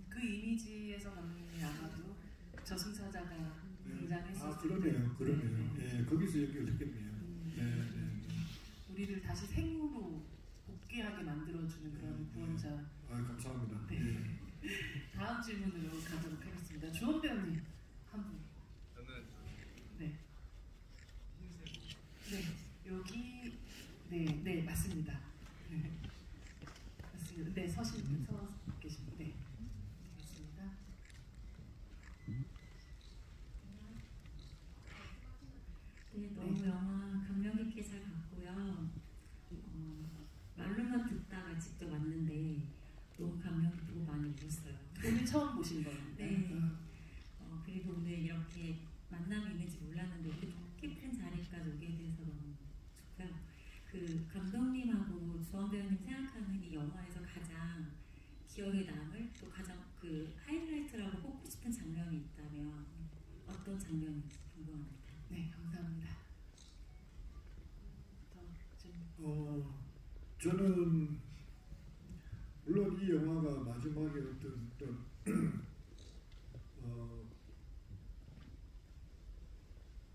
그 이미지에서 감독님이 아마도 저승사자가 등장했었을 그러네요. 예, 거기서 연결됐겠네요. 우리를 다시 생으로 복귀하게 만들어주는 그런 구원자. 감사합니다. 네. 다음 질문으로 가도록 하겠습니다. 주원 배우님 한 분. 저는 네. 여기 네 맞습니다. 맞습니다. 네 서 계십니다. 네. 알겠습니다. 네, 너무 영화 감명 깊게 잘 봤고요. 말로만 듣다가 직접 왔는데 너무 감명 깊고 많이 울었어요. 오늘 처음 보신 거예요? 네. 그리고 오늘 이렇게 만남이 있는지 몰랐는데 이렇게 깊은 자리까지 오게 돼서 너무 좋고요. 그 감독님하고 주원 배우님 생각하는 이 영화에서 가장 기억에 남을 또 가장 그 하이라이트라고 뽑고 싶은 장면이 있다면 어떤 장면인지 궁금합니다. 네, 감사합니다. 저는 물론 이 영화가 마지막에 어떤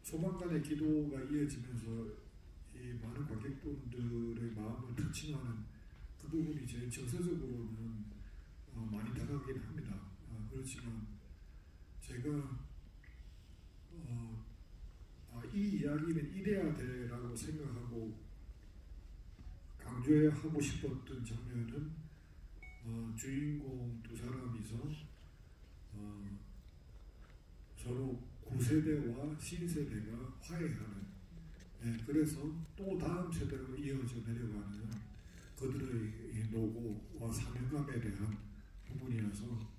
소방관의 기도가 이어지면서 이 많은 관객분들의 마음을 터치하는 그 부분이 제 정서적으로는 많이 다가가긴 합니다. 그렇지만 제가 이 이야기는 이래야 돼라고 생각하고 강조하고 싶었던 장면은 주인공 두 사람이서 서로 구세대와 신세대가 화해하는, 그래서 또 다음 세대로 이어져 내려가는 그들의 노고와 사명감에 대한 부분이어서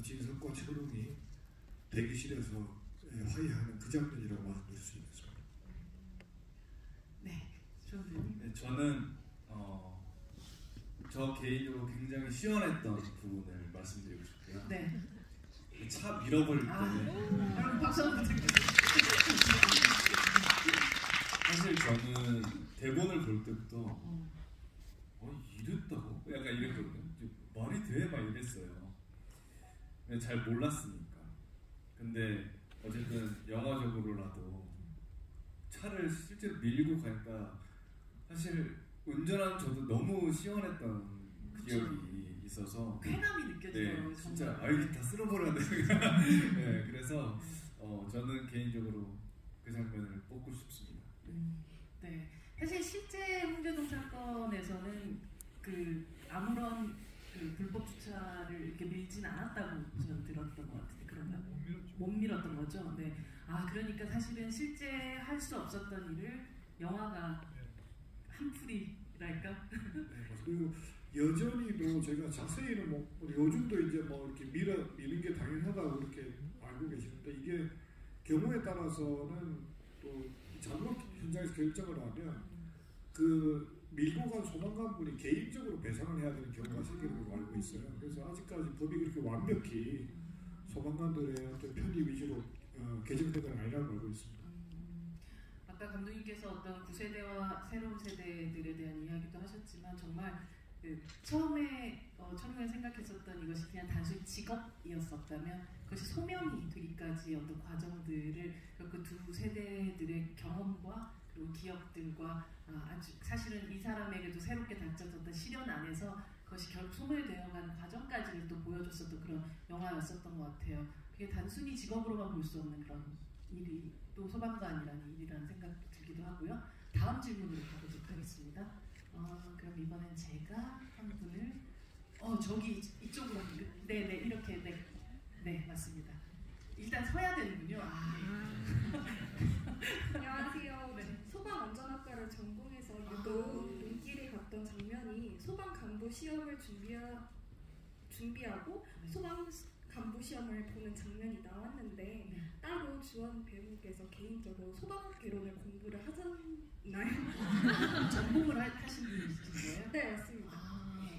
진석과 철웅이 대기실에서 화해하는 그 장면이라고 말씀드릴 수 있겠습니다. 네, 저는 저 개인적으로 굉장히 시원했던 부분을 말씀드리고 싶고요. 네. 차 밀어버릴 때 여러분 박수 한번 부탁드립니다. 사실 저는 대본을 볼 때부터 이랬다고? 약간 이랬거든요. 말이 돼? 막 이랬어요. 잘 몰랐으니까. 근데 어쨌든 영화적으로라도 차를 실제로 밀고 가니까 사실 운전하는 저도 너무 시원했던 기억이 있어서 쾌감이 느껴져요. 네, 진짜 이게 다 쓸어버려야 돼. 네, 그래서 저는 개인적으로 그 장면을 뽑고 싶습니다. 네, 사실 실제 홍대동 사건에서는 아무런 불법 주차를 이렇게 밀진 않았다고 저는 들었던 것 같은데 그런가요? 못 밀었던 거죠. 네. 그러니까 사실은 실제 할 수 없었던 일을 영화가 한풀이랄까? 네, 그리고 여전히도 제가 자세히는 요즘도 이제 이렇게 미는 게 당연하다고 그렇게 알고 계시는데 이게 경우에 따라서는 또 잘못 현장에서 결정을 하면 그 밀고 간 소방관분이 개인적으로 배상을 해야 되는 경우가 생기는 걸로 알고 있어요. 그래서 아직까지 법이 그렇게 완벽히 소방관들의 어떤 편의 위주로 개정된 건 아니라고 알고 있습니다. 아까 감독님께서 어떤 구세대와 새로운 세대들에 대한 이야기도 하셨지만 정말 처음에 철웅이 생각했었던 이것이 그냥 단순히 직업이었었다면 그것이 소명이 되기까지 어떤 과정들을 그 두 세대들의 경험과 그리고 기억들과 아주 사실은 이 사람에게도 새롭게 닥쳐졌던 시련 안에서 그것이 결국 소멸되어가는 과정까지를 또 보여줬었던 그런 영화였었던 것 같아요. 그게 단순히 직업으로만 볼 수 없는 그런 일이 또 소방관이라는 일이라는 생각도 들기도 하고요. 다음 질문으로 가보도록 하겠습니다. 그럼 이번엔 제가 한 분을 저기 이쪽으로 네네 이렇게 네 맞습니다. 일단 서야 되는군요. 안녕하세요. 네. 소방안전학과를 전공해서 유독 눈길이 갔던 장면이 소방 간부 시험을 준비하고 소방 간부 시험을 보는 장면이 나왔는데 따로 주원 배우께서 개인적으로 소방학개론을 공부를 하셨나요? 전공을 하신 분이신 거예요? 네, 맞습니다.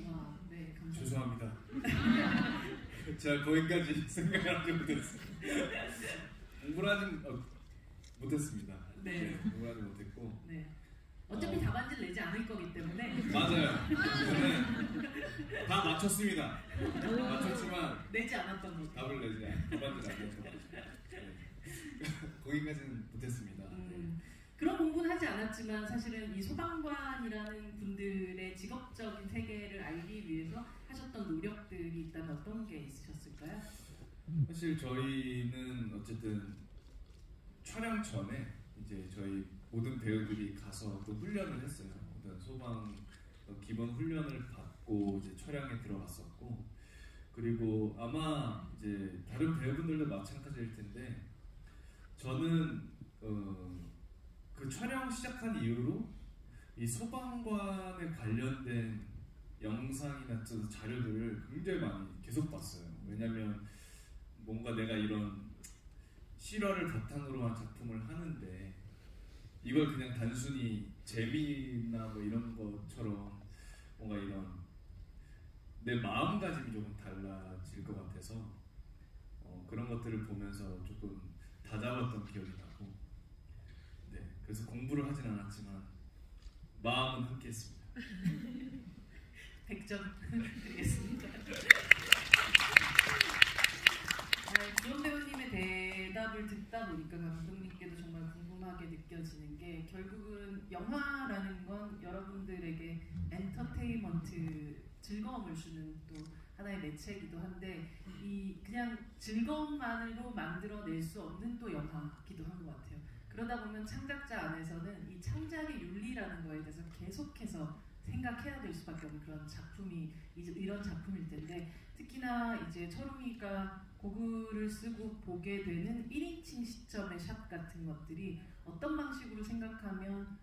와, 네, 감사합니다. 죄송합니다. 제가 거기까지 생각하지 못했어요. 공부를 하진 못했습니다. 네. 공부를 하지 못했고. 네. 어차피 답안지를 내지 않을 거기 때문에. 맞아요. 저는 다 맞췄습니다. 맞췄지만 내지 않았던 거. 답을 내지 답안지를 안 냈죠. 거기까지는 못했습니다. 그런 공부는 하지 않았지만 사실은 이 소방관이라는 분들의 직업적인 세계를 알기 위해서 하셨던 노력들이 있다면 어떤 게 있으셨을까요? 사실 저희는 어쨌든 촬영 전에 이제 저희 모든 배우들이 가서 또 훈련을 했어요. 어떤 소방 기본 훈련을 받고 이제 촬영에 들어갔었고, 그리고 아마 이제 다른 배우분들도 마찬가지일 텐데 저는 그 촬영 시작한 이후로 이 소방관에 관련된 영상이나 자료들을 굉장히 많이 계속 봤어요. 왜냐면 뭔가 내가 이런 실화를 바탕으로 한 작품을 하는데 이걸 그냥 단순히 재미나 뭐 이런 것처럼 뭔가 이런 내 마음가짐이 조금 달라질 것 같아서 그런 것들을 보면서 조금 다잡았던 기억이 나고, 네, 그래서 공부를 하진 않았지만 마음은 함께했습니다. 100점 드리겠습니다. 주원 배우님의 대답을 듣다 보니까 감독님께도 정말 궁금하게 느껴지는 게, 결국은 영화라는 건 여러분들에게 엔터테인먼트, 즐거움을 주는 또 하나의 매체이기도 한데, 이 그냥 즐거움만으로 만들어낼 수 없는 또 영화이기도 한 것 같아요. 그러다 보면 창작자 안에서는 이 창작의 윤리라는 거에 대해서 계속해서 생각해야 될 수밖에 없는 그런 작품이 이런 작품일 텐데, 특히나 이제 철웅이가 고글을 쓰고 보게 되는 1인칭 시점의 샷 같은 것들이 어떤 방식으로 생각하면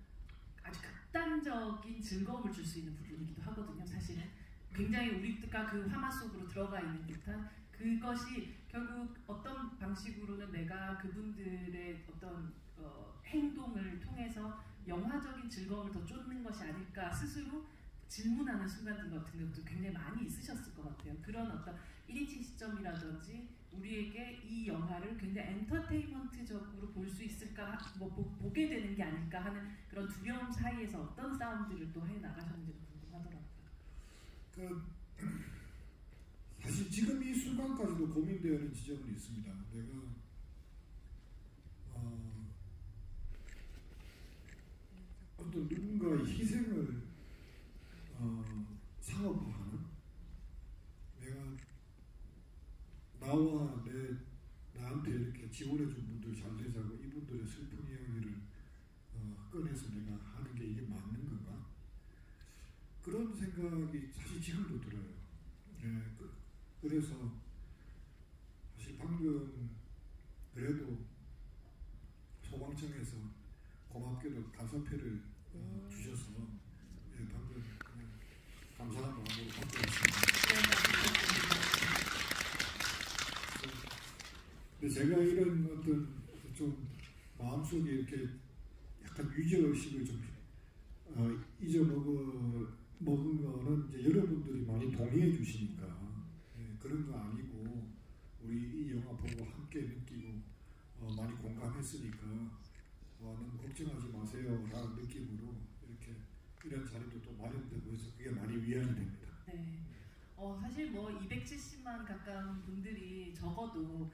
아주 극단적인 즐거움을 줄 수 있는 부분이기도 하거든요. 사실은 굉장히 우리가 그 화마 속으로 들어가 있는 듯한 그것이 결국 어떤 방식으로는 내가 그분들의 어떤 행동을 통해서 영화적인 즐거움을 더 쫓는 것이 아닐까 스스로 질문하는 순간들 같은 것도 굉장히 많이 있으셨을 것 같아요. 그런 어떤 1인칭 시점이라든지 우리에게 이 영화를 굉장히 엔터테인먼트적으로 볼 수 있을까, 보게 되는 게 아닐까 하는 그런 두려움 사이에서 어떤 싸움들을 또 해나가셨는지 궁금하더라고요. 사실 지금 이 순간까지도 고민되는 지점은 있습니다. 내가 어떤 누군가의 희생을 상업화하는, 내가 나와 나한테 이렇게 지원해준 분들이 잘 되자고 이분들의 슬픈 이야기를 꺼내서 내가 하는 게 이게 맞는 건가? 그런 생각이 사실 지금도 들어요. 네, 그래서 사실 방금 그래도 소방청에서 고맙게도 감사패를 주셔서, 네, 방금 그냥 감사한 마음으로 받고 있습니다. 근데 제가 이런 어떤 좀 마음속에 이렇게 약간 위기의식을 좀 잊어먹은 거는 이제 여러분들이 많이 동의해 주시니까, 네, 그런 거 아니고 우리 이 영화 보고 함께 느끼고 많이 공감했으니까 너무 걱정하지 마세요 라는 느낌으로 이렇게 이런 자리도 또 마련되고 해서 그게 많이 위안이 됩니다. 네. 사실 뭐 270만 가까운 분들이 적어도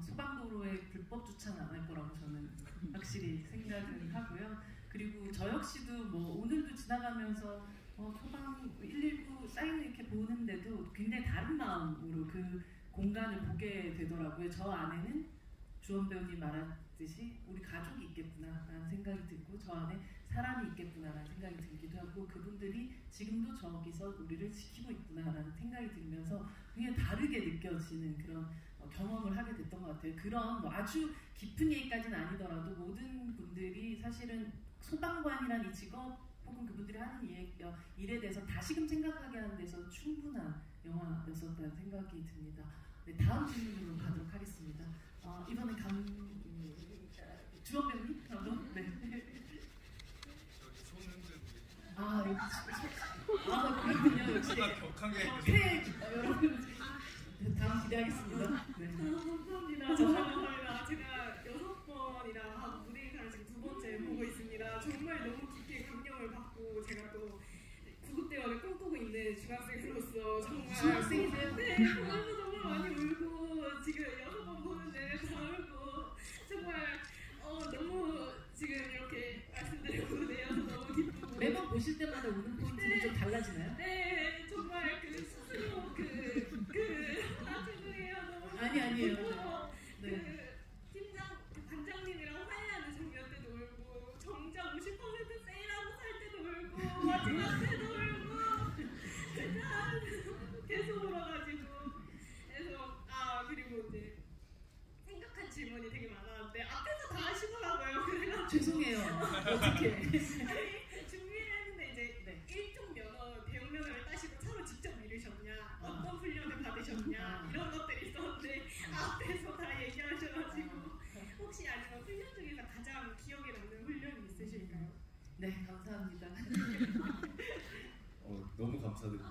소방도로에 불법 주차는 안 할 거라고 저는 확실히 생각을 하고요. 그리고 저 역시도 뭐 오늘도 지나가면서 소방 119 사인을 이렇게 보는데도 굉장히 다른 마음으로 그 공간을 보게 되더라고요. 저 안에는 주원 배우님 말했듯이 우리 가족이 있겠구나라는 생각이 들고, 저 안에 사람이 있겠구나라는 생각이 들기도 하고, 그분들이 지금도 저기서 우리를 지키고 있구나라는 생각이 들면서 굉장히 다르게 느껴지는 그런 경험을 하게 됐던 것 같아요. 그런 뭐 아주 깊은 얘기까지는 아니더라도 모든 분들이 사실은 소방관이란 이 직업 혹은 그분들이 하는 일에 대해서 다시금 생각하게 하는 데서 충분한 영화였었다는 생각이 듭니다. 네, 다음 질문으로 가도록 하겠습니다. 이번에 주원 배우님? 네. 저기 손 흔들고 그렇군요. 역시 격하게 여러분 다음 기대하겠습니다. 네. 감사합니다. 정말 제가 6번이나 하고 무대 인사를 지금 2번째 보고 있습니다. 정말 너무 깊게 감명을 받고 제가 또 구급대원을 꿈꾸고 있는 중학생으로서 정말 중학생이세요? 네, 보면서 정말 많이 울고 지금 6번 보는데 다 울고 정말 너무 지금 이렇게 말씀드리고 내어서 너무 기쁘고 매번 보실 때마다 우는 포인트는 좀 달라지나요? 네, 정말 그 스스로 죄송해요. 너무 아니에요. 네. 그 팀장, 반장님이랑 화해하는 장면 때도 울고 정작 50% 세일하고 살 때도 울고 마지막 때도 울고 진짜 계속 울어가지고 그래서 그리고 이제 생각한 질문이 되게 많았는데 앞에서 다 하시더라고요. 그래가지고 죄송해요. 어떻게? 준비를 했는데 이제 일종 면허 대형 면허를 따시고 차로 직접 미르셨냐, 어떤 훈련을 받으셨냐 이런 것들이 있었는데 앞에서 다 얘기하셔가지고 혹시 아니면 훈련 중에서 가장 기억에 남는 훈련이 있으실까요? 네, 감사합니다. 너무 감사드립니다.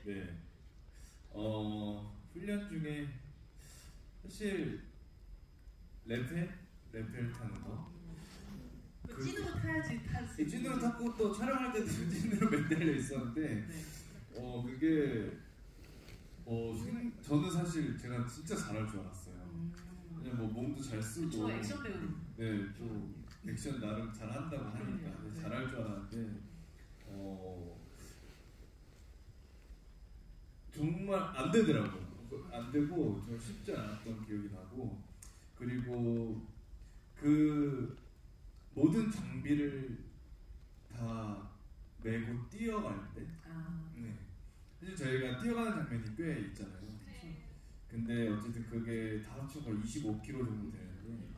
네. 훈련 중에 사실 레펠 타는 거. 찐으로 타야지 탈 수 있는. 찐으로 탔고 또 촬영할 때도 찐으로 매달려 있었는데, 그게 저는 사실 제가 진짜 잘할 줄 알았어요. 그냥 뭐 몸도 잘 쓰고. 저 액션 배우. 네, 좀 액션 나름 잘 한다고 하니까 네. 잘할 줄 알았는데, 정말 안 되더라고요. 안 되고 좀 쉽지 않았던 기억이 나고, 그리고 그 모든 장비를 다 메고 뛰어갈 때, 네. 사실 저희가 뛰어가는 장면이 꽤 있잖아요. 근데 어쨌든 그게 다 합쳐서 25km 정도 되는데,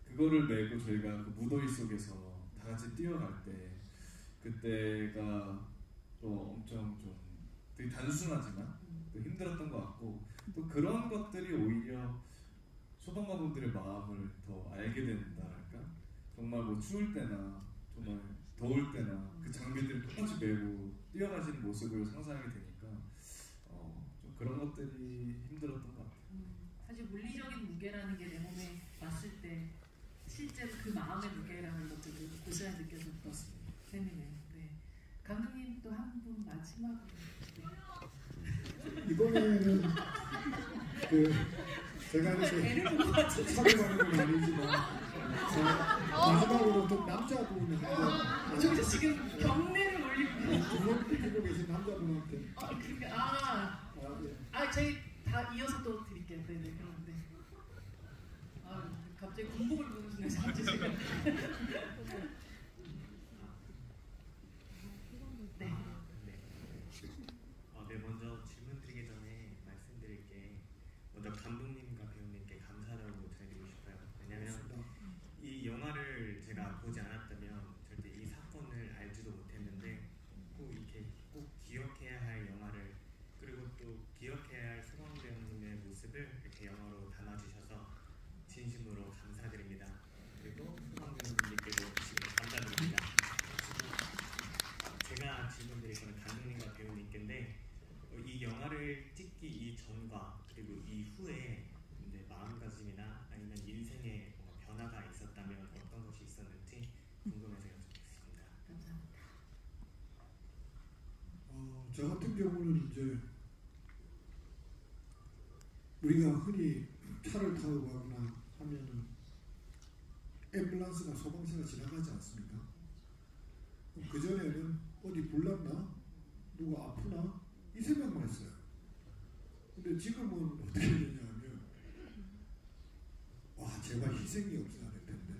그거를 메고 저희가 그 무더위 속에서 다 같이 뛰어갈 때, 그때가 또 엄청 좀 되게 단순하지만 또 힘들었던 것 같고, 또 그런 것들이 오히려 소방관분들의 마음을 더 알게 된다랄까. 정말 뭐 추울 때나 정말 더울 때나 그 장비들을 똑같이 메고 뛰어가시는 모습을 상상하게 되니까 좀 그런 것들이 힘들었던 것 같아요. 사실 물리적인 무게라는 게 내 몸에 왔을 때 실제로 그 마음의 무게라는 것들을 고스란히 느껴졌던 셈이네요. 네. 감독님 또 한 분 마지막으로. 네. 이번에는 제가 이렇게 촬영하는 건 아니지만 마지막으로 또 남자분 저기서 지금 경례를 올리고 두분 계신 남자분한테 저희 다 이어서 또 드릴게요. 네네 그런데 갑자기 군복을 부르시는 사람들 지금. 네, 먼저 질문 드리기 전에 말씀드릴 게 먼저 감독님과 배우님께 감사하다고 전해드리고 싶어요. 왜냐하면 이 영화를 제가 보지 않았다면 절대 이 사건을 알지도 못했는데 꼭 이렇게 꼭 기억해야 할 영화를, 그리고 또 기억해야 할 소방 배우님의 모습을 이렇게 영화로 담아주셔서 진심으로 감사드립니다. 그리고 소방 배우님께도 지금 감사드립니다. 제가 질문 드릴 거는 감독님과 배우님께인데, 이 영화를 찍기 이전과 그리고 이후에 마음가짐이나 아니면 인생에 뭔가 변화가 있었다면 어떤 것이 있었는지 궁금해서 여쭙겠습니다. 감사합니다. 저 같은 경우는 이제 우리가 흔히 차를 타고 가거나 하면은 앰뷸런스나 소방차가 지나가지 않습니까? 그전에는 어디 불났나? 누가 아프나? 이 생각만 했어요. 근데 지금은 어떻게 되냐면 제발 희생이 없어야 될 텐데,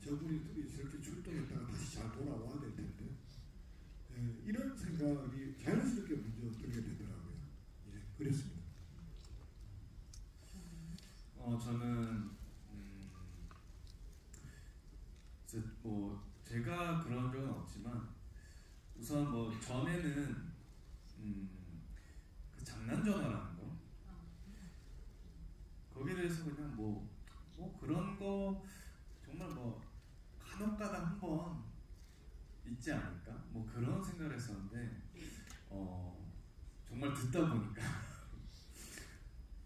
저분이 저렇게 출동했다가 다시 잘 돌아와야 될 텐데, 이런 생각이 자연스럽게 먼저 들게 되더라고요. 그랬습니다. 저는 제가 그런 적은 없지만 우선 전에는 그 장난 전화 뭐 정말 뭐 간혹가다 한번 있지 않을까? 뭐 그런 생각을 했었는데 정말 듣다 보니까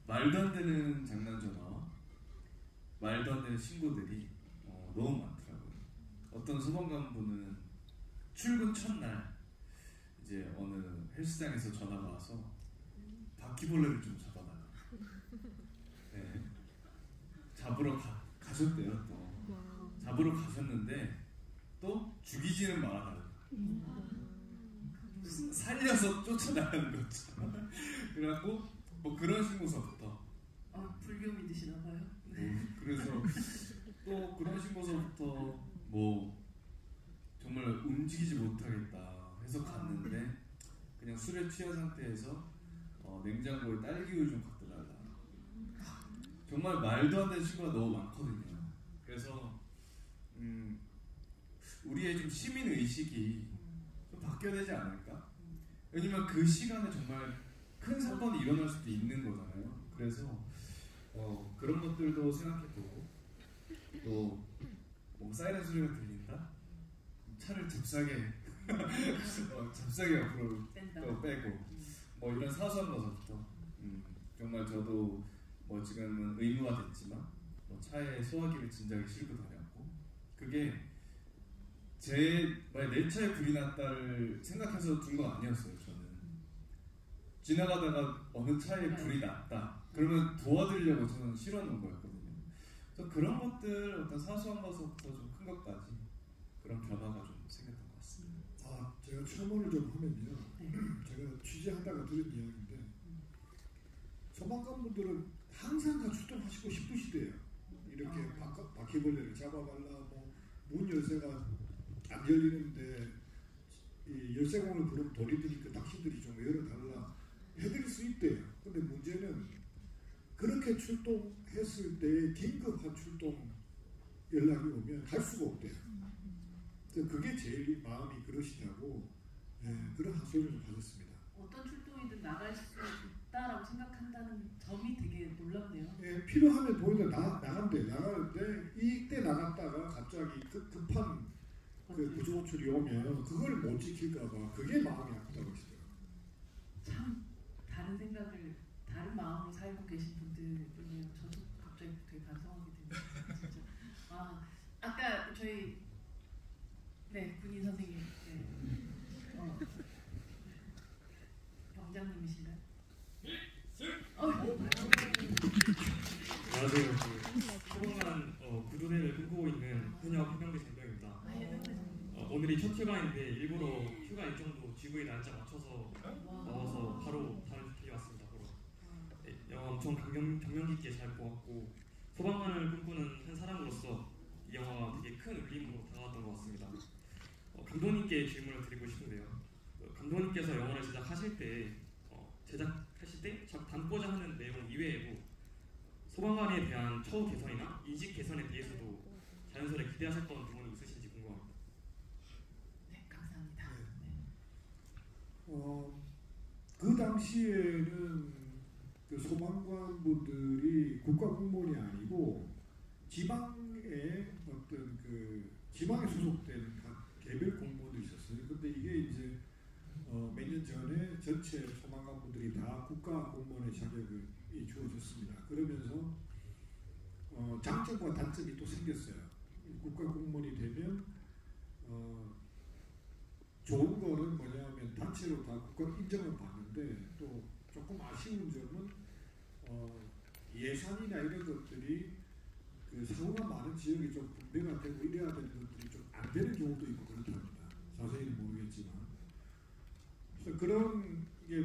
말도 안 되는 장난 전화와 말도 안 되는 신고들이 너무 많더라고요. 어떤 소방관분은 출근 첫날 이제 어느 헬스장에서 전화가 와서 바퀴벌레를 좀 잡아달라. 네. 잡으러 가셨대요. 또 잡으러 가셨는데 또 죽이지는 말아달라. 살려서 쫓아나가는 거죠. 그래갖고 뭐 그런 신고서부터 불교 믿으시나 봐요. 그래서 또 그런 신고서부터 뭐 정말 움직이지 못하겠다 해서 갔는데 그냥 술에 취한 상태에서 냉장고에 딸기우유 좀 갖다 달라. 정말 말도 안 되는 신고가 너무 많거든요. 그래서 우리의 좀 시민 의식이 좀 바뀌어야 되지 않을까? 왜냐면 그 시간에 정말 큰 사건이 일어날 수도 있는 거잖아요. 그래서 그런 것들도 생각해보고 또 뭐 사이렌 소리가 들린다? 차를 잽싸게 잽싸게 앞으로 빼고 뭐 이런 사소한 것부터 정말 저도 뭐 지금은 의무화 됐지만 뭐 차에 소화기를 진작에 싣고 다녔고 그게 내 차에 불이 났다를 생각해서 둔 거 아니었어요. 저는 지나가다가 어느 차에 불이 났다 그러면 도와드리려고 저는 실어놓은 거였거든요. 그래서 그런 것들 어떤 사소한 것부터 좀 큰 것까지 그런 변화가 좀 생겼던 것 같습니다. 제가 첨언을 좀 하면요. 제가 취재하다가 들은 이야기인데 소방관분들은 항상 다 출동하시고 싶으시대요. 이렇게 바퀴벌레를 잡아달라, 뭐 문 열쇠가 안 열리는데 이 열쇠공을 부르면 돌이 드니까 낚시들이 좀 열어달라 해드릴 수 있대요. 근데 문제는 그렇게 출동했을 때 긴급한 출동 연락이 오면 할 수가 없대요. 그래서 그게 제일 마음이 그러시다고 그런 하소연을 좀 받았습니다. 어떤 출동이든 나갈 수 있다라고 생각한다는 점이 되게 놀랍네요. 필요하면 보이면 나간대. 나가는데 이때 나갔다가 갑자기 급한 그 구조호출이 오면 그걸 못 지킬까봐 그게 마음이 아프다고 하시더라고요. 참 다른 생각을 다른 마음으로 살고 계신 분들이네요. 저도 갑자기 되게 반성하게 됩니다. 진짜. 아까 저희 군인 선생님 병장님이신가요? 안녕하세요. 소방관 구조대를 꿈꾸고 있는 현역 해병대 장병입니다. 오늘이 첫 휴가인데 일부러 휴가 일정도 GV 날짜 맞춰서 나와서 바로 다른 주택에 왔습니다. 영화 엄청 감명 깊게 잘 보았고 소방관을 꿈꾸는 한 사람으로서 이 영화가 되게 큰 울림으로 다가왔던 것 같습니다. 감독님께 질문을 드리고 싶은데요. 감독님께서 영화를 제작하실 때 담고자 하는 내용 이외에도 소방관에 대한 처우 개선이나 인식 개선에 대해서도 자연스레 기대하셨던 부분이 있으신지 궁금합니다. 네, 감사합니다. 그 당시에는 그 소방관분들이 국가공무원이 아니고 지방에 어떤 그 지방에 소속된 각 개별 공무원들이 있었어요. 근데 이게 이제 몇 년 전에 전체 소방관분들이 다 국가공무원의 자격이 주어졌습니다. 그러면서 장점과 단점이 또 생겼어요. 국가공무원이 되면 좋은 거는 뭐냐면 단체로 다 국가 인정을 받는데 또 조금 아쉬운 점은 예산이나 이런 것들이 그 사고가 많은 지역이 좀 분배가 되고 이래야 되는 것들이 좀 안 되는 경우도 있고 그렇답니다. 자세히는 모르겠지만. 그래서 그런 게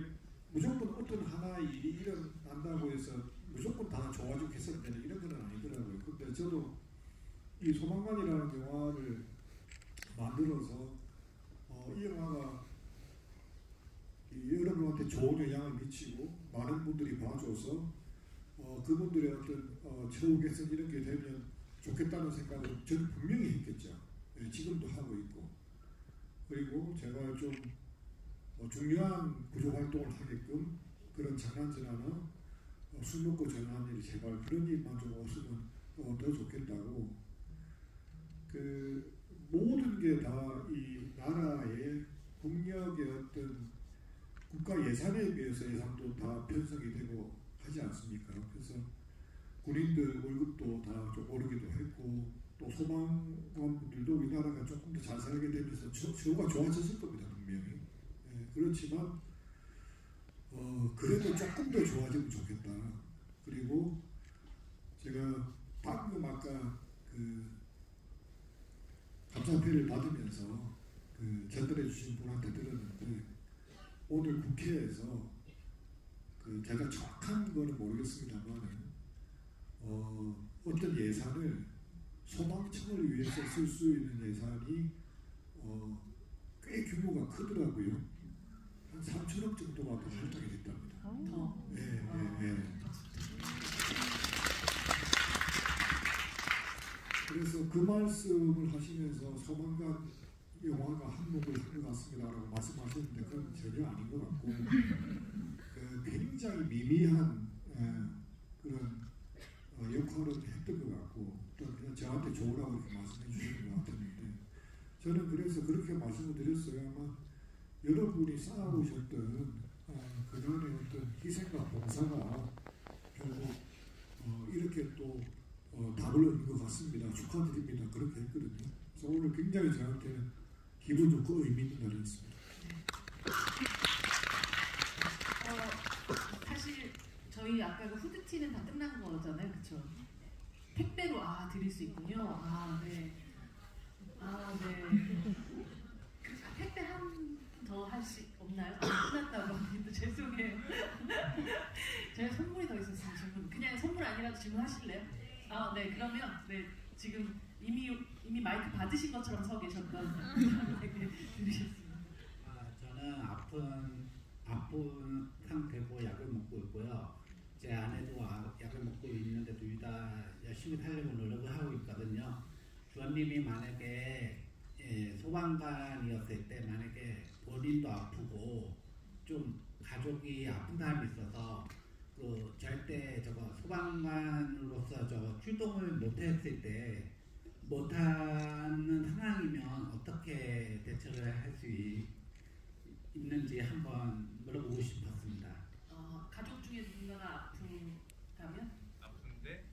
무조건 어떤 하나의 일이 일어난다고 해서 무조건 다 좋아지고 개선되는 이런 건 아니더라고요. 근데 저도 이 소방관이라는 영화를 만들어서 이 영화가 여러분한테 좋은 영향을 미치고 많은 분들이 봐줘서 그분들의 어떤 처우 개선 이런 게 되면 좋겠다는 생각을 저는 분명히 했겠죠. 지금도 하고 있고 그리고 제가 좀 중요한 구조 활동을 하게끔 그런 장난질하나 술 먹고 전화하는 일이 제발 그런 일만 좀 없으면 더 좋겠다고. 그 모든 게 다 이 나라의 국력의 어떤 국가 예산에 비해서 예산도 다 편성이 되고 하지 않습니까? 그래서 군인들 월급도 다 좀 오르기도 했고 또 소방관분들도 우리나라가 조금 더 잘 살게 되면서 처우가 좋아졌을 겁니다. 분명히. 예, 그렇지만 그래도 조금 더 좋아지면 좋겠다. 그리고 제가 방금 아까 그 감사패를 받으면서 그 전달해 주신 분한테 들었는데 오늘 국회에서 그 제가 정확한 거는 모르겠습니다만 어떤 예산을 소방청을 위해서 쓸 수 있는 예산이 꽤 규모가 크더라고요. 한 3천억 정도가 더 할당이 됐답니다. 더. 예. 그래서 그 말씀을 하시면서 소방관 영화가 한몫을 한 것 같습니다라고 말씀하셨는데 그건 전혀 아닌 것 같고 그 굉장히 미미한 그런 역할을 했던 것 같고 또 그냥 저한테 좋으라고 이렇게 말씀해 주시는 것 같았는데 저는 그래서 그렇게 말씀을 드렸어요. 아마 여러분이 쌓아오셨던 그간의 어떤 희생과 봉사가 결국 이렇게 또 답을 얻는 것 같습니다. 축하드립니다. 그렇게 했거든요. 그래서 오늘 굉장히 저한테는 기분 좋고 의미 있는 날이었습니다. 사실 저희 아까 그 후드티는 다 끝난 거잖아요, 그렇죠? 택배로 드릴 수 있군요. 네. 택배 한 더 할 수 없나요? 끝났다고 또 죄송해요. 제가 선물이 더 있었으면 질문 그냥 선물 아니라도 질문하실래요? 네 그러면 네 지금 이미 마이크 받으신 것처럼 서 계셨던 들으셨습니다. 저는 아픈 상태고 약을 먹고 있고요. 제 아내도 약을 먹고 있는데 둘 다 열심히 살려고 노력을 하고 있거든요. 주원님이 만약에 소방관이었을 때 만약에 본인도 아프고 좀 가족이 아픈 사람이 있어서 그 절대 소방관으로서 출동을 못했을 때 못하는 상황이면 어떻게 대처를 할 수 있는지 한번 물어보고 싶었습니다. 가족 중에 누군가가 아픈가면? 아픈데?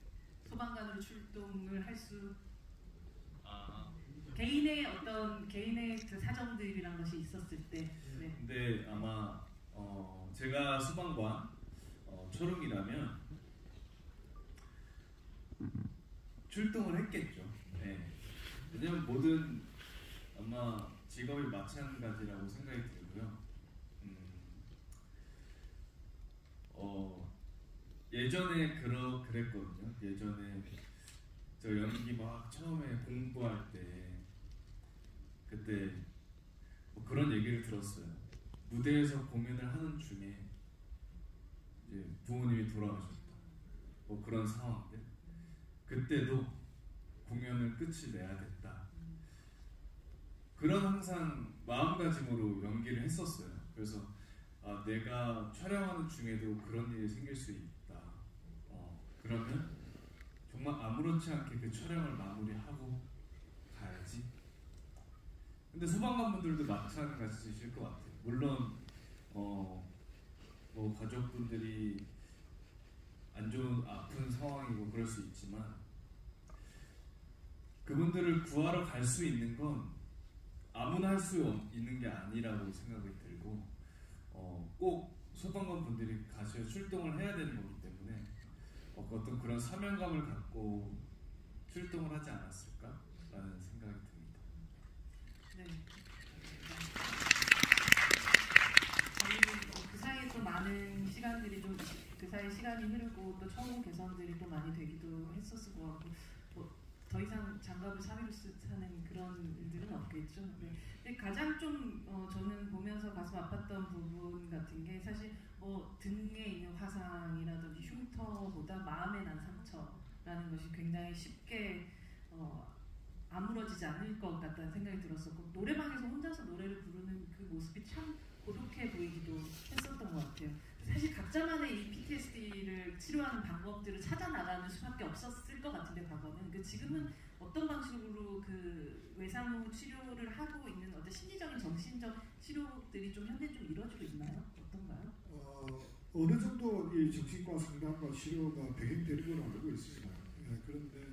소방관으로 출동을 할 수 개인의 그 사정들이란 것이 있었을 때. 네. 근데 아마 제가 소방관 초롱이라면 출동을 했겠죠. 네. 왜냐면 모든 아마 직업이 마찬가지라고 생각이 들고요. 예전에 그랬거든요. 예전에 저 연기 막 처음에 공부할 때 그때 뭐 그런 얘기를 들었어요. 무대에서 공연을 하는 중에 이제 부모님이 돌아가셨다. 뭐 그런 상황들. 그때도 공연을 끝이 내야 됐다. 그런 항상 마음가짐으로 연기를 했었어요. 그래서 내가 촬영하는 중에도 그런 일이 생길 수 있다. 그러면 정말 아무렇지 않게 그 촬영을 마무리하고 가야지. 근데 소방관분들도 마찬가지실 것 같아요. 물론 뭐 가족분들이 안 좋은 아픈 상황이고 그럴 수 있지만 그분들을 구하러 갈 수 있는 건 아무나 할 수 있는 게 아니라고 생각이 들고 꼭 소방관 분들이 가셔 출동을 해야 되는 거기 때문에 어떤 그런 사명감을 갖고 출동을 하지 않았을까라는 생각이 듭니다. 네. 그 사이에 또 많은 시간들이 그 사이 시간이 흐르고 또 처우 개선들이 또 많이 되기도 했었을 것 같고 더 이상 장갑을 사위로 쓰는 그런 일들은 없겠죠. 네. 근데 가장 좀 저는 보면서 가슴 아팠던 부분 같은 게 사실 뭐 등에 있는 화상이라든지 흉터보다 마음에 난 상처라는 것이 굉장히 쉽게 아물어지지 않을 것 같다는 생각이 들었었고 노래방에서 혼자서 노래를 부르는 그 모습이 참 고독해 보이기도 했었던 것 같아요. 사실 각자만의 이 PTSD를 치료하는 방법들을 찾아 나가는 수밖에 없었을 것 같은데 과거는 지금은 어떤 방식으로 그 외상 후 치료를 하고 있는 어떤 심리적인 정신적 치료들이 좀 현재 좀 이루어지고 있나요? 어떤가요? 어느 정도 이 정신과 상담과 치료가 병행되는 걸로 알고 있습니다. 그런데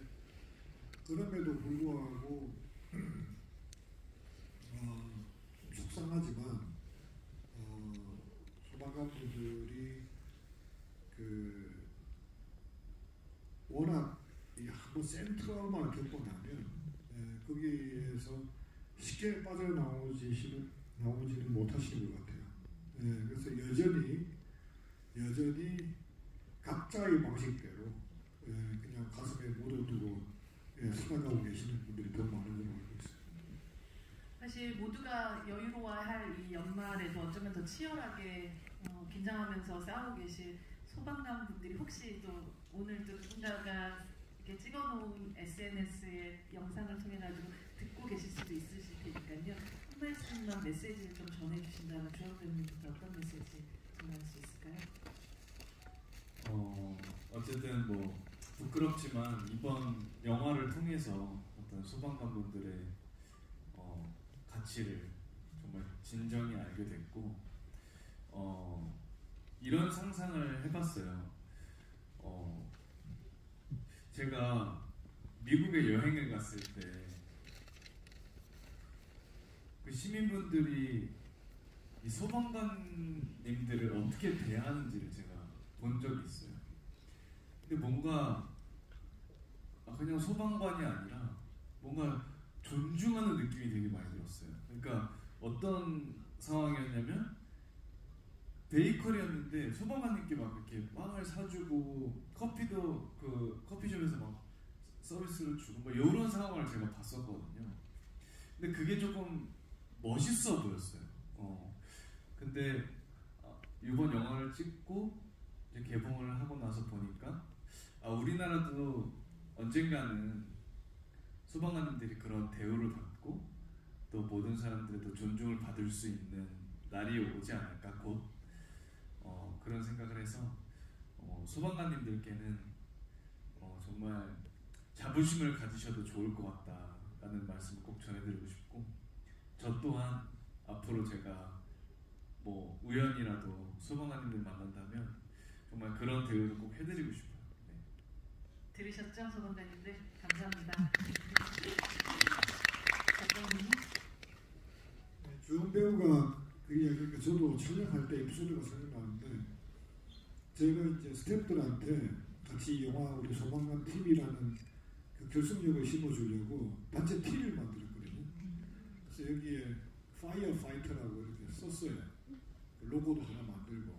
그럼에도 불구하고 속상하지만 소방관 분들이 워낙 한번 센 트라우마를 겪고 나면 거기에서 쉽게 빠져나오지는 못하시는 것 같아요. 그래서 여전히 각자의 방식대로 그냥 가슴에 묻어두고 살아가고 계시는 분들이 더 많은 걸로 알고 있습니다. 사실 모두가 여유로워야 할 이 연말에도 어쩌면 더 치열하게 긴장하면서 싸우고 계실 소방관 분들이 혹시 또 오늘 또 누군가가 이렇게 찍어놓은 SNS의 영상을 통해 가지고 듣고 계실 수도 있으실 테니까요. 한 말씀만 메시지를 좀 전해주신다면 주원배우님부터 어떤 메시지 전할 수 있을까요? 어쨌든 뭐 부끄럽지만 이번 영화를 통해서 어떤 소방관분들의 가치를 정말 진정히 알게 됐고 이런 상상을 해봤어요. 제가 미국에 여행을 갔을 때 그 시민분들이 이 소방관님들을 어떻게 대하는지를 제가 본 적이 있어요. 근데 뭔가 그냥 소방관이 아니라 뭔가 존중하는 느낌이 되게 많이 들었어요. 그러니까 어떤 상황이었냐면 베이커리였는데 소방관님께 막 이렇게 빵을 사주고 커피도 그 커피숍에서 막 서비스를 주고 뭐 이런 상황을 제가 봤었거든요. 근데 그게 조금 멋있어 보였어요. 근데 이번 영화를 찍고 이제 개봉을 하고 나서 보니까 우리나라도 언젠가는 소방관님들이 그런 대우를 받고 또 모든 사람들에도 존중을 받을 수 있는 날이 오지 않을까 곧 그런 생각을 해서 소방관님들께는 정말 자부심을 가지셔도 좋을 것 같다라는 말씀을 꼭 전해드리고 싶고 저 또한 앞으로 제가 뭐 우연이라도 소방관님들 만난다면 정말 그런 대우를 꼭 해드리고 싶어요. 네. 들으셨죠, 소방관님들? 감사합니다. 주원 배우가 그 이야기니까 저도 촬영할 때 에피소드가 생각나는데 제가 이제 스태프들한테 같이 영화 우리 소방관 팀이라는 그 결속력을 심어주려고 단체 티를 만들었거든요. 그래서 여기에 파이어 파이터라고 이렇게 썼어요. 로고도 하나 만들고.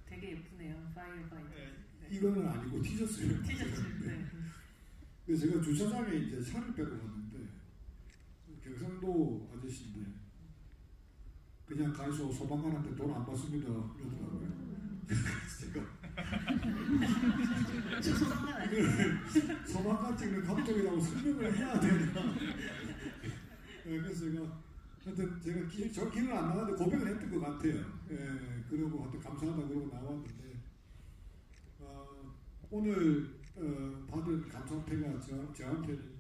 되게 예쁘네요. 파이어 파이터. 이거는 아니고 티셔츠를. 네. 그래서 제가 주차장에 이제 차를 빼러 갔는데 경상도 아저씨인데 그냥 가서 소방관한테 돈 안 받습니다 이러더라고요. 제가 소방관 찍는 감독이라고 설명을 해야 되나? 그래서 제가 하여튼 제가 기억은 안 나는데 고백을 했던 것 같아요. 그러고 하여튼 감사하다 그러고 나왔는데 오늘 받은 감사패가 저한테는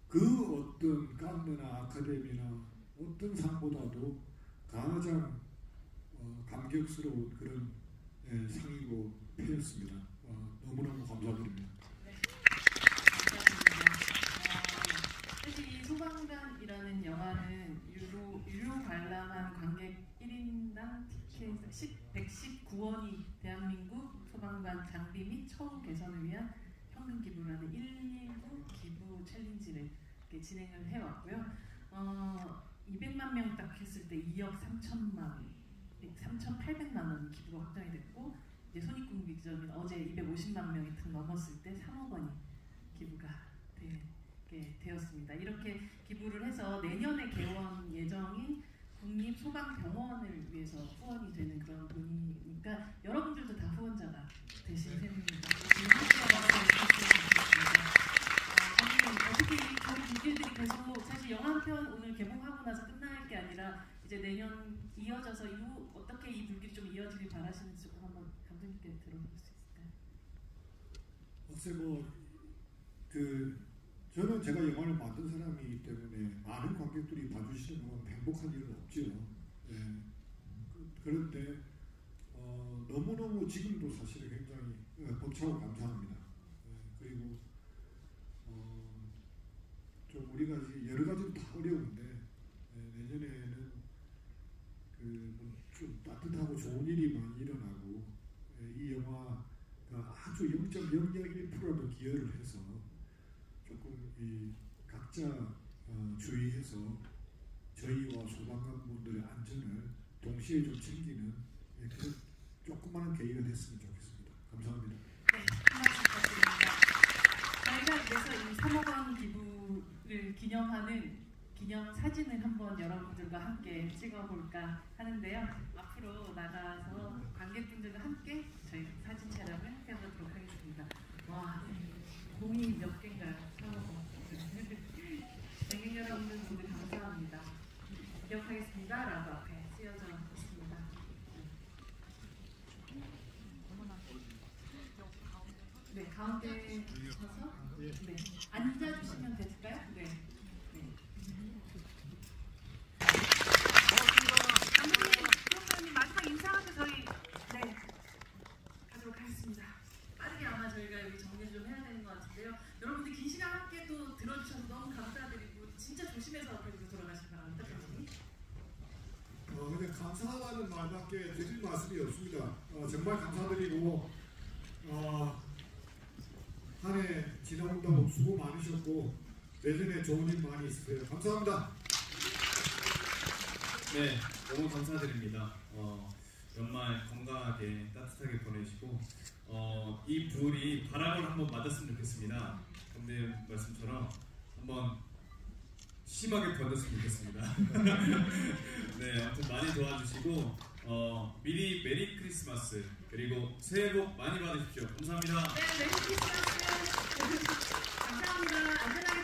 그 어떤 깐느나 아카데미나 어떤 상보다도 가장 감격스러운 그런 상이고 패였습니다. 너무너무 감사드립니다. 네. 감사합니다. 사실 이 소방관이라는 영화는 유료 관람한 관객 1인당 티켓 119원이 대한민국 소방관 장비 및 처우 개선을 위한 현금 기부라는 119 기부 챌린지를 이렇게 진행을 해왔고요. 200만 명 딱 했을 때 2억 3,800만 원이 기부가 확정이 됐고 이제 손익분기점인 어제 250만 명이 탁 넘었을 때 3억 원이 기부가 되었습니다. 이렇게 기부를 해서 내년에 개원 예정인 국립소방병원을 위해서 후원이 되는 그런 돈이니까 여러분들도 다 후원자가 되신 셈입니다. 어떻게 이 좋은 분들이 계속 사실 영화 한 편 오늘 개봉하고 나서 끝날 게 아니라 이제 내년 이어져서 이후 어떻게 이 불길이 좀 이어질지 이루어지길 바라시는지 조금 한번 감독님께 들어볼 수 있을까요? 글쎄 저는 제가 영화를 만든 사람이기 때문에 많은 관객들이 봐주시는 건 행복한 일은 없지요. 예. 그런데 너무너무 지금도 사실 굉장히 벅차고 감사합니다. 예. 그리고 좀 우리가 여러 가지로 다 어려운데 내년에는 좀 따뜻하고 좋은 일이 많이 일어나고 이 영화가 아주 0.001%라도 기여를 해서 조금 이 각자 주의해서 저희와 소방관분들의 안전을 동시에 좀 챙기는 그런 조그마한 계기가 됐으면 좋겠습니다. 감사합니다. 네, 한말씀 부탁드립니다. 저희가 그래서 이 3억 원 기부를 기념하는 기념 사진을 한번 여러분들과 함께 찍어볼까 하는데요. 앞으로 나가서 관객분들과 함께 저희 사진 촬영을 해보도록 하겠습니다. 와, 공이 몇 개인가요? 3억 원. 관객 여러분들 모두 감사합니다. 기억하겠습니다. 라고 앞에 쓰여져 있습니다. 네, 가운데 서서 네, 앉아주시면 될까요? 네. 감독님 마지막 인사하고 저희 가도록 하겠습니다. 빠르게 아마 저희가 여기 정리를 좀 해야 되는 것 같은데요. 여러분들 긴 시간 함께 또 들어주셔서 너무 감사드리고 진짜 조심해서 앞으로 돌아가시기 바랍니다. 그냥 감사하다는 말밖에 드릴 말씀이 없습니다. 정말 감사드리고 한 해 지나온다고 수고 많으셨고 내년에 좋은 일 많이 있으세요. 감사합니다. 네, 너무 감사드립니다. 연말 건강하게 따뜻하게 보내시고 이 불이 바람을 한번 맞았으면 좋겠습니다. 감독님 말씀처럼 한번 심하게 번졌으면 좋겠습니다. 네, 아무튼 많이 도와주시고 미리 메리 크리스마스 그리고 새해 복 많이 받으십시오. 감사합니다. 네, 메리 크리스마스. 감사합니다. 안전하게